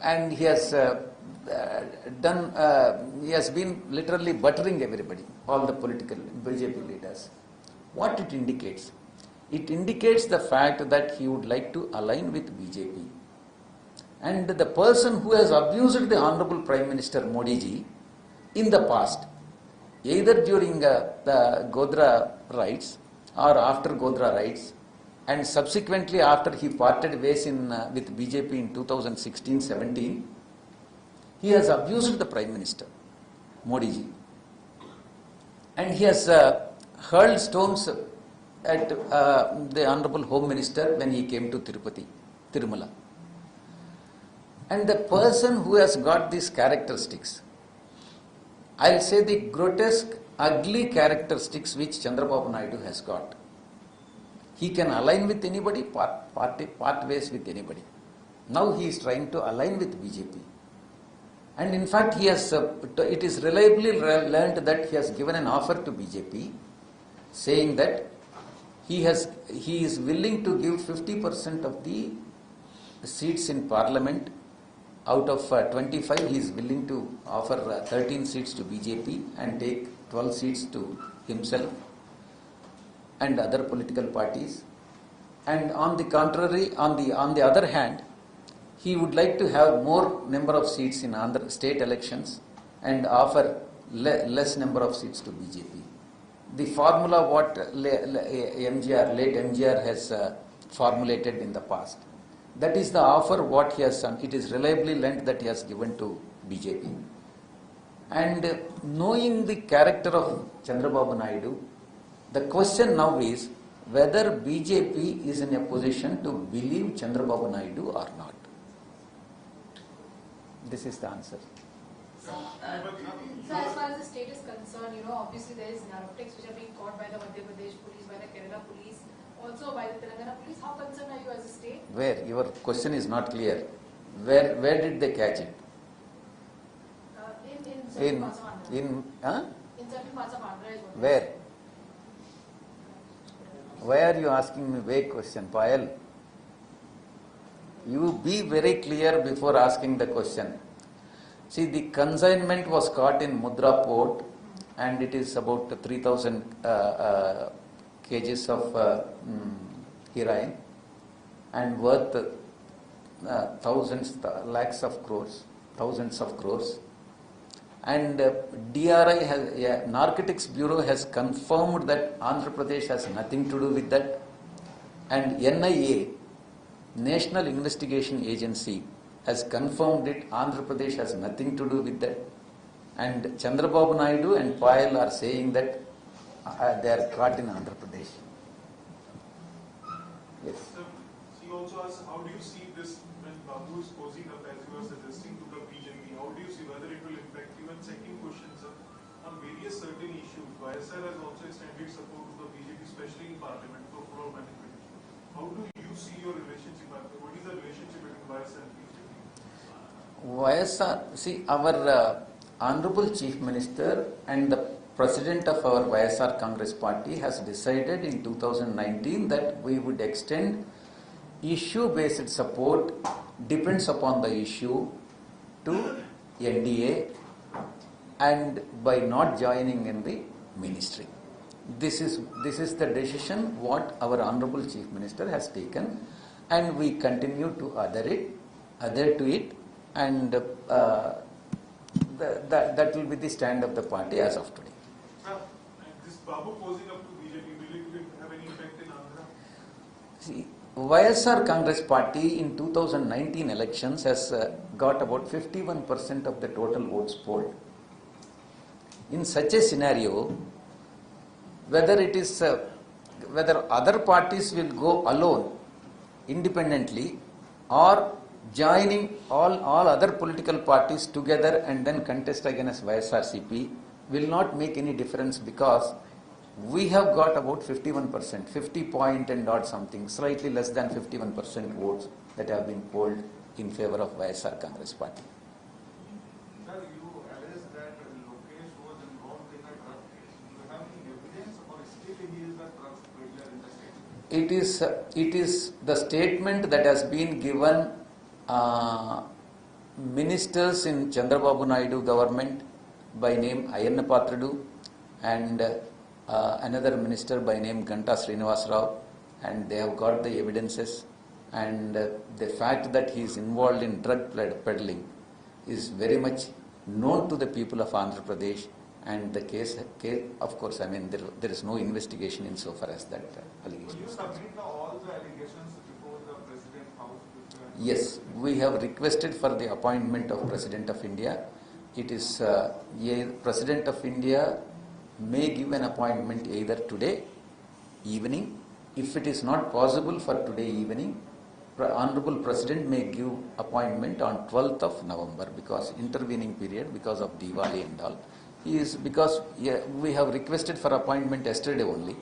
and he has he has been literally buttering everybody, all the political BJP leaders. What it indicates? It indicates the fact that he would like to align with BJP. And the person who has abused the Honorable Prime Minister Modi ji in the past, either during the Godhra riots or after Godhra riots, and subsequently after he parted ways with BJP in 2016-17, he has abused the Prime Minister, Modi ji. And he has hurled stones at the Honorable Home Minister when he came to Tirumala. And the person who has got these characteristics, I'll say the grotesque, ugly characteristics which Chandrababu Naidu has got. He can align with anybody, part ways with anybody. Now he is trying to align with BJP. And in fact, he has, it is reliably learned that he has given an offer to BJP, saying that he is willing to give 50% of the seats in Parliament. Out of 25, he is willing to offer 13 seats to BJP and take 12 seats to himself and other political parties. And on the contrary, on the other hand, he would like to have more number of seats in Andhra state elections and offer less number of seats to BJP. the formula what late MGR has formulated in the past. That is the offer what he has done. It is reliably lent that he has given to BJP. And knowing the character of Chandrababu Naidu, the question now is whether BJP is in a position to believe Chandrababu Naidu or not. This is the answer.
So as far as the state is concerned, obviously there is narcotics which are being caught by the Madhya Pradesh police, by the Kerala police, also by the Telangana police. How concerned are you as a state?
Where? Your question is not clear. Where did they catch it?
In certain parts of Andhra. In certain parts of Andhra is what.
Where? Why are you asking me vague question, Payal? You be very clear before asking the question. See, the consignment was caught in Mudra port, and it is about 3,000 kgs of heroin, and worth lakhs of crores, thousands of crores. And DRI has, Narcotics Bureau has confirmed that Andhra Pradesh has nothing to do with that. And NIA, National Investigation Agency, has confirmed it. Andhra Pradesh has nothing to do with that. And Chandrababu Naidu and Payal are saying that they are caught in Andhra Pradesh. Yes.
Sir, she also asks, how do you see this when Babu is posing up as you are suggesting to the BJP? How do you see whether it will impact you? And second question, sir, on various certain issues, YSR has also extended support to the BJP, especially in Parliament, for floor management. How do you see your relationship? What is the relationship between YSR and BJP?
YSR, see, our Honorable Chief Minister and the President of our YSR Congress Party has decided in 2019 that we would extend issue-based support, depends upon the issue, to NDA, and by not joining in the ministry. This is the decision what our Honorable Chief Minister has taken, and we continue to adhere to it, and that will be the stand of the party as of today.
Sir, this Babu posing up to BJP, will it have any effect in Andhra?
See, YSR Congress Party in 2019 elections has got about 51% of the total votes polled. In such a scenario, whether other parties will go alone, independently, or joining all other political parties together and then contest against YSRCP will not make any difference, because we have got about 51%, 50 point and odd something, slightly less than 51% votes that have been polled in favor of YSR Congress Party.
Sir, you alleged that Lokesh was involved in a drug case. Do you have any evidence, or still he is a drug peddler in the state?
It is the statement that has been given ministers in Chandrababu Naidu government by name Ayanna Patradu, and another minister by name Ganta Srinivas Rao, and they have got the evidences, and the fact that he is involved in drug peddling is very much known to the people of Andhra Pradesh, and the case of course, I mean, there is no investigation insofar as that allegation
Will you
is concerned.
submit all the allegations before the President House?
Yes, we have requested for the appointment of President of India. It is President of India may give an appointment either today evening. If it is not possible for today evening, Honorable President may give appointment on 12th of November, because intervening period because of Diwali and all. Because we have requested for appointment yesterday only,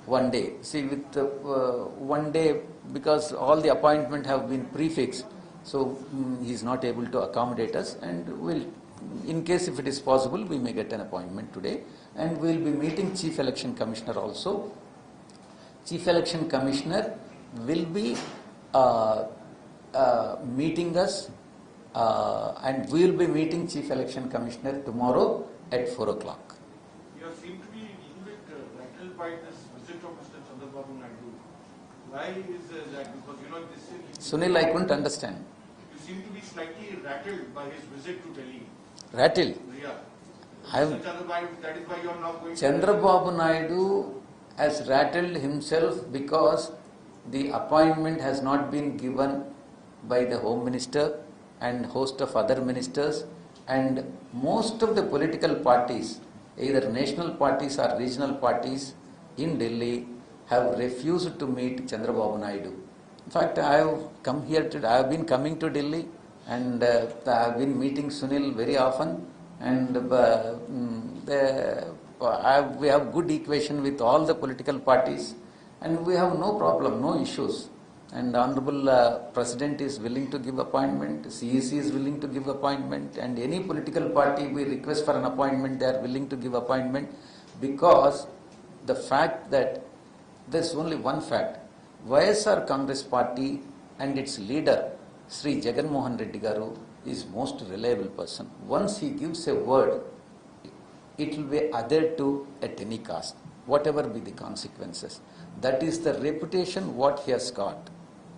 one day. See, with 1 day, because all the appointment have been prefixed, so he is not able to accommodate us, and we'll, in case if it is possible, we may get an appointment today, and we'll be meeting Chief Election Commissioner also. Chief Election Commissioner will be meeting us, and we will be meeting Chief Election Commissioner tomorrow at 4 o'clock.
You seem to be a little bit rattled by this visit of Mr. Chandrababu Naidu. Why is that? Because this is...
Sunil, I couldn't understand.
You seem to be slightly rattled by his visit to Delhi.
Rattled?
Yeah.
I've-
That is why you are now going.
Chandrababu Naidu has rattled himself because the appointment has not been given by the Home Minister and host of other ministers, and most of the political parties, either national parties or regional parties in Delhi, have refused to meet Chandrababu Naidu. In fact, I have been coming to Delhi, and I have been meeting Sunil very often, and we have good equation with all the political parties, and we have no problem, no issues. And Honorable President is willing to give appointment, CEC is willing to give appointment, and any political party we request for an appointment, they are willing to give appointment, because the fact that there is only one fact: YSR Congress Party and its leader Sri Jagan Mohan Reddy Garu is most reliable person. Once he gives a word, it will be adhered to at any cost, whatever be the consequences. That is the reputation what he has got.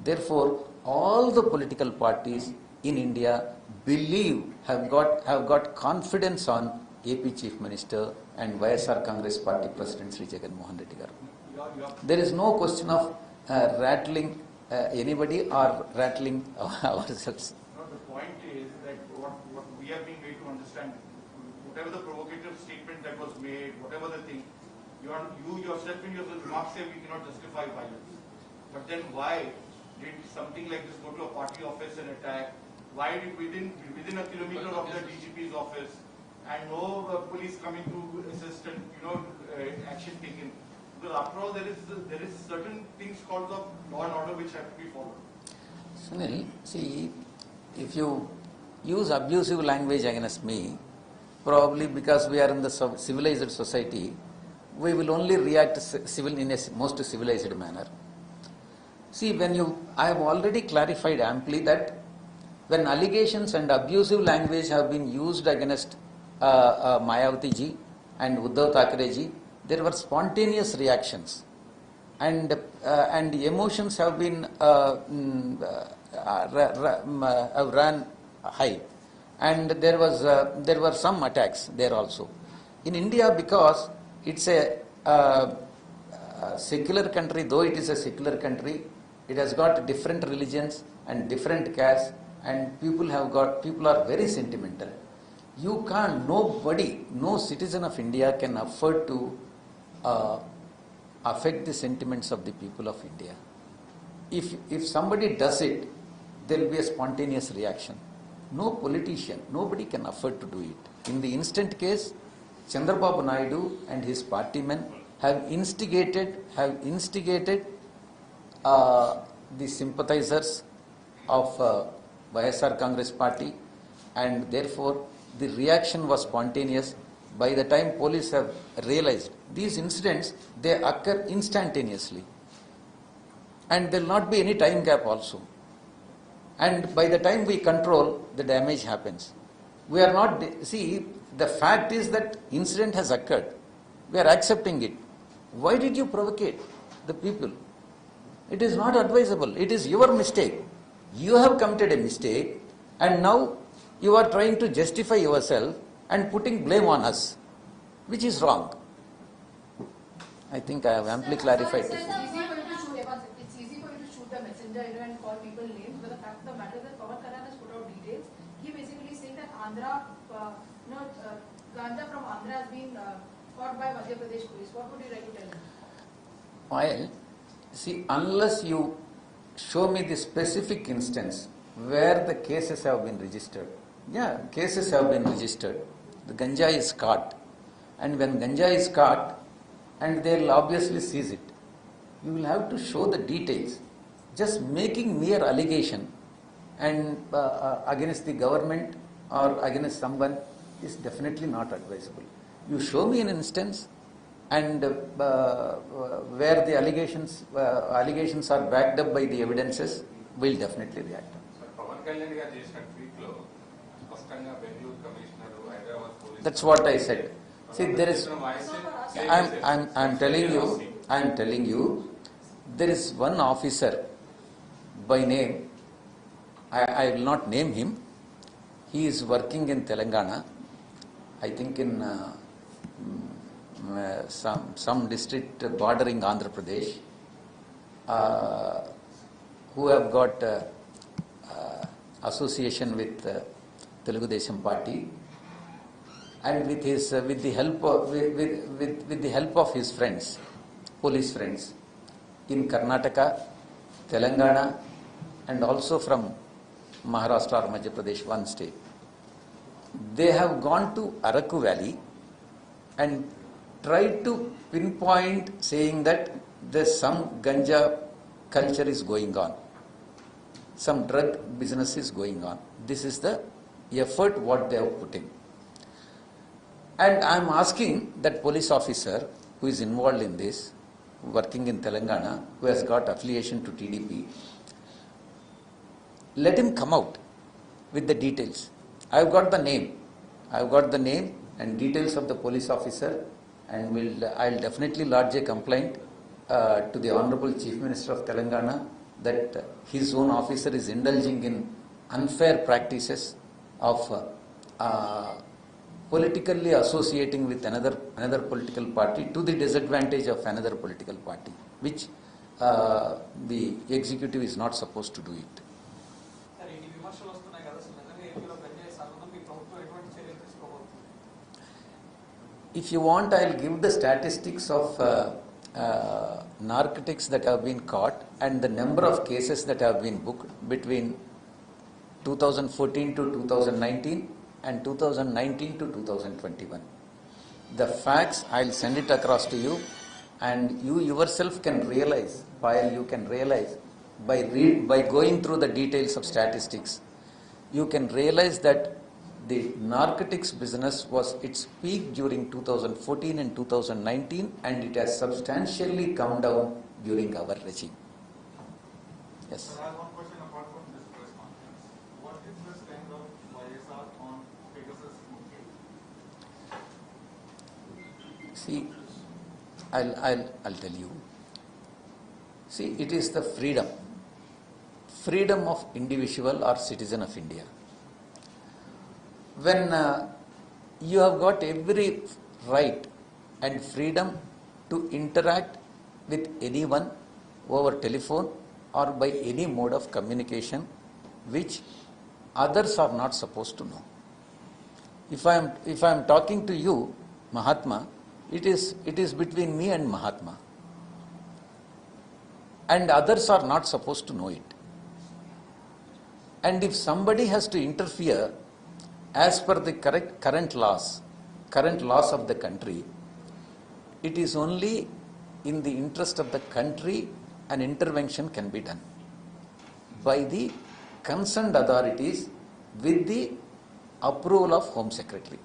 Therefore, all the political parties in India have got confidence on AP Chief Minister and YSR Congress Party President Sri Jagan Mohan Reddy Garu. There is no question of rattling anybody or rattling ourselves.
No, the point is that what we have been made to understand, whatever the provocative statement that was made, whatever the thing, you yourself in your remarks say we cannot justify violence. But then why did something like this go to a party office and attack? Why did within a kilometer of the DGP's office and no police coming to assist and action taken? Because after all, there is certain things called the law and order which have to be followed.
Sunil, see, if you use abusive language against me, probably because we are in the civilized society, we will only react in a most civilized manner. See, I have already clarified amply that when allegations and abusive language have been used against Mayawati ji and Uddhav Thackeray ji, there were spontaneous reactions, and emotions have been ran high, and there were some attacks there also. In India, because it's a secular country, though it is a secular country, it has got different religions and different castes, and people are very sentimental. You can't, no citizen of India can afford to affect the sentiments of the people of India. If somebody does it, there will be a spontaneous reaction. No politician, nobody can afford to do it. In the instant case, Chandrababu Naidu and his party men have instigated the sympathizers of YSR Congress Party, and therefore the reaction was spontaneous. By the time police have realized these incidents, they occur instantaneously, and there will not be any time gap also. And by the time we control, the damage happens. We are not, see, the fact is that incident has occurred. We are accepting it. Why did you provocate the people? It is not advisable. It is your mistake. You have committed a mistake, and now you are trying to justify yourself and putting blame on us, which is wrong. I think I have amply clarified this.
It's easy for you to shoot the messenger and call people names, but the fact of the matter is that Pawan Kalyan has put out details. He basically saying that ganja from Andhra has been caught by Madhya Pradesh police. What would you like to tell him?
Well, see, unless you show me the specific instance where the cases have been registered. Yeah, cases have been registered. The ganja is caught. And when ganja is caught, and they will obviously seize it, you will have to show the details. Just making mere allegation and against the government or against someone is definitely not advisable. You show me an instance, and where the allegations are backed up by the evidences, we will definitely react.
Pawan Kalyan గారు చేసిన tweet లో స్పష్టంగా Bengaluru commissioner Hyderabad police
That's what I said. See, there is. I am telling you, there is one officer by name. I will not name him. He is working in Telangana, I think in some district bordering Andhra Pradesh, who have got association with Telugu Desam Party, and with his with the help of his friends, police friends in Karnataka, Telangana, and also from Maharashtra or Madhya Pradesh, one state. They have gone to Araku Valley and tried to pinpoint, saying that there's some ganja culture is going on, some drug business is going on. This is the effort what they have put in. And I am asking that police officer who is involved in this, working in Telangana, who has got affiliation to TDP, let him come out with the details. I have got the name. I have got the name and details of the police officer, and I'll definitely lodge a complaint to the Honorable Chief Minister of Telangana that his own officer is indulging in unfair practices of politically associating with another political party to the disadvantage of another political party, which the executive is not supposed to do it. If you want, I'll give the statistics of narcotics that have been caught and the number of cases that have been booked between 2014 to 2019 and 2019 to 2021. The facts, I'll send it across to you, and you yourself can realize, while you can realize by going through the details of statistics, you can realize that the narcotics business was its peak during 2014 and 2019, and it has substantially come down during our regime. Yes.
Sir, I have one question apart from this press conference. What is the stand of YSR on Pegasus case?
See, I'll tell you. See, it is the freedom of individual or citizen of India. When you have got every right and freedom to interact with anyone over telephone or by any mode of communication which others are not supposed to know. If I am talking to you, Mahatma, it is between me and Mahatma, and others are not supposed to know it. And if somebody has to interfere as per the current laws of the country, it is only in the interest of the country an intervention can be done by the concerned authorities with the approval of Home Secretary.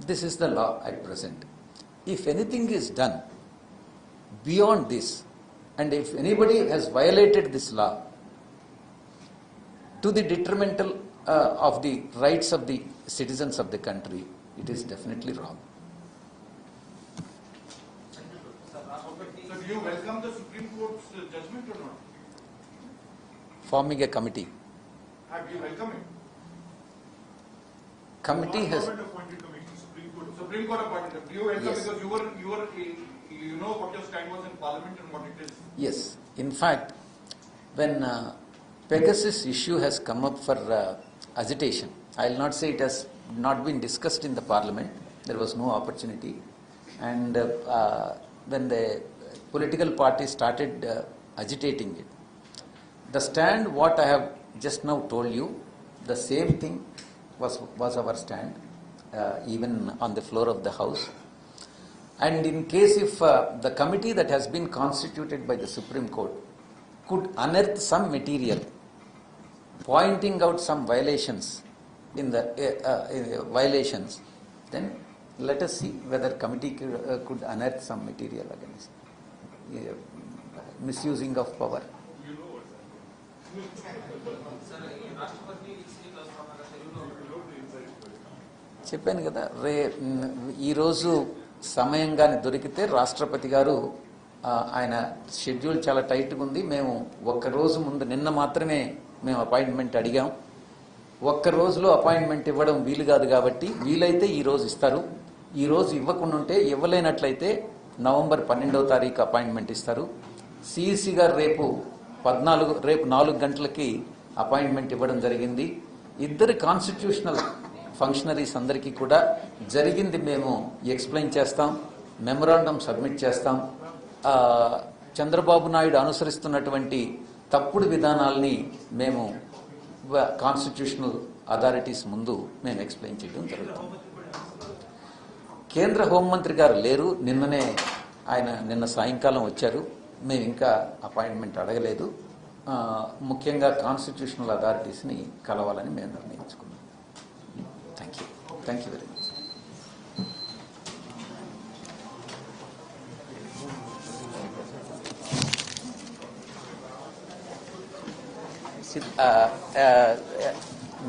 This is the law at present. If anything is done beyond this, and if anybody has violated this law to the detrimental of the rights of the citizens of the country, it is definitely wrong.
So do you welcome the Supreme Court's judgment or not?
Forming a committee.
Have you welcomed it?
Committee has.
Government appointed commission,
Supreme Court appointed it. Do you welcome,
Yes.
because you know what your stand was in Parliament and what it is?
Yes. In fact, when Pegasus issue has come up for agitation, I will not say it has not been discussed in the Parliament. There was no opportunity. And when the political party started agitating it, the stand what I have just now told you, the same thing was our stand, even on the floor of the House. And in case if the committee that has been constituted by the Supreme Court could unearth some material pointing out some violations in the violations, then let us see whether committee could unearth some material against misusing of power. చెప్పాను కదా, ఈరోజు సమయంగానే దొరికితే రాష్ట్రపతి గారు ఆయన schedule చాలా టైట్గా ఉంది, మేము ఒక్క రోజు ముందు నిన్న మాత్రమే మేము అపాయింట్మెంట్ అడిగాం, ఒక్క రోజులో అపాయింట్మెంట్ ఇవ్వడం వీలు కాదు కాబట్టి వీలైతే ఈ రోజు ఇస్తారు. ఈ రోజు ఇవ్వకుండా ఉంటే ఇవ్వలేనట్లయితే నవంబర్ 12వ తారీఖు అపాయింట్మెంట్ ఇస్తారు. సిఈసి గారు రేపు 4 గంటలకి అపాయింట్మెంట్ ఇవ్వడం జరిగింది. ఇద్దరు కాన్స్టిట్యూషనల్ ఫంక్షనరీస్ అందరికీ కూడా జరిగింది మేము ఎక్స్ప్లెయిన్ చేస్తాం, మెమరాండం సబ్మిట్ చేస్తాం. చంద్రబాబు నాయుడు అనుసరిస్తున్నటువంటి తప్పుడు విధానాల్ని మేము కాన్స్టిట్యూషనల్ అథారిటీస్ ముందు మేము ఎక్స్ప్లెయిన్ చేయడం జరుగుతుంది. కేంద్ర హోంమంత్రి గారు లేరు, నిన్న సాయంకాలం వచ్చారు. మేము ఇంకా అపాయింట్మెంట్ అడగలేదు. ముఖ్యంగా కాన్స్టిట్యూషనల్ అథారిటీస్ని కలవాలని మేము నిర్ణయించుకున్నాం. Thank you very much.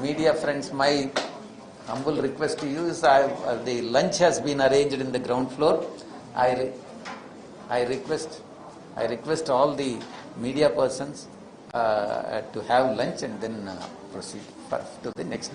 Media friends, my humble request to you is the lunch has been arranged in the ground floor. I request all the media persons to have lunch and then proceed to the next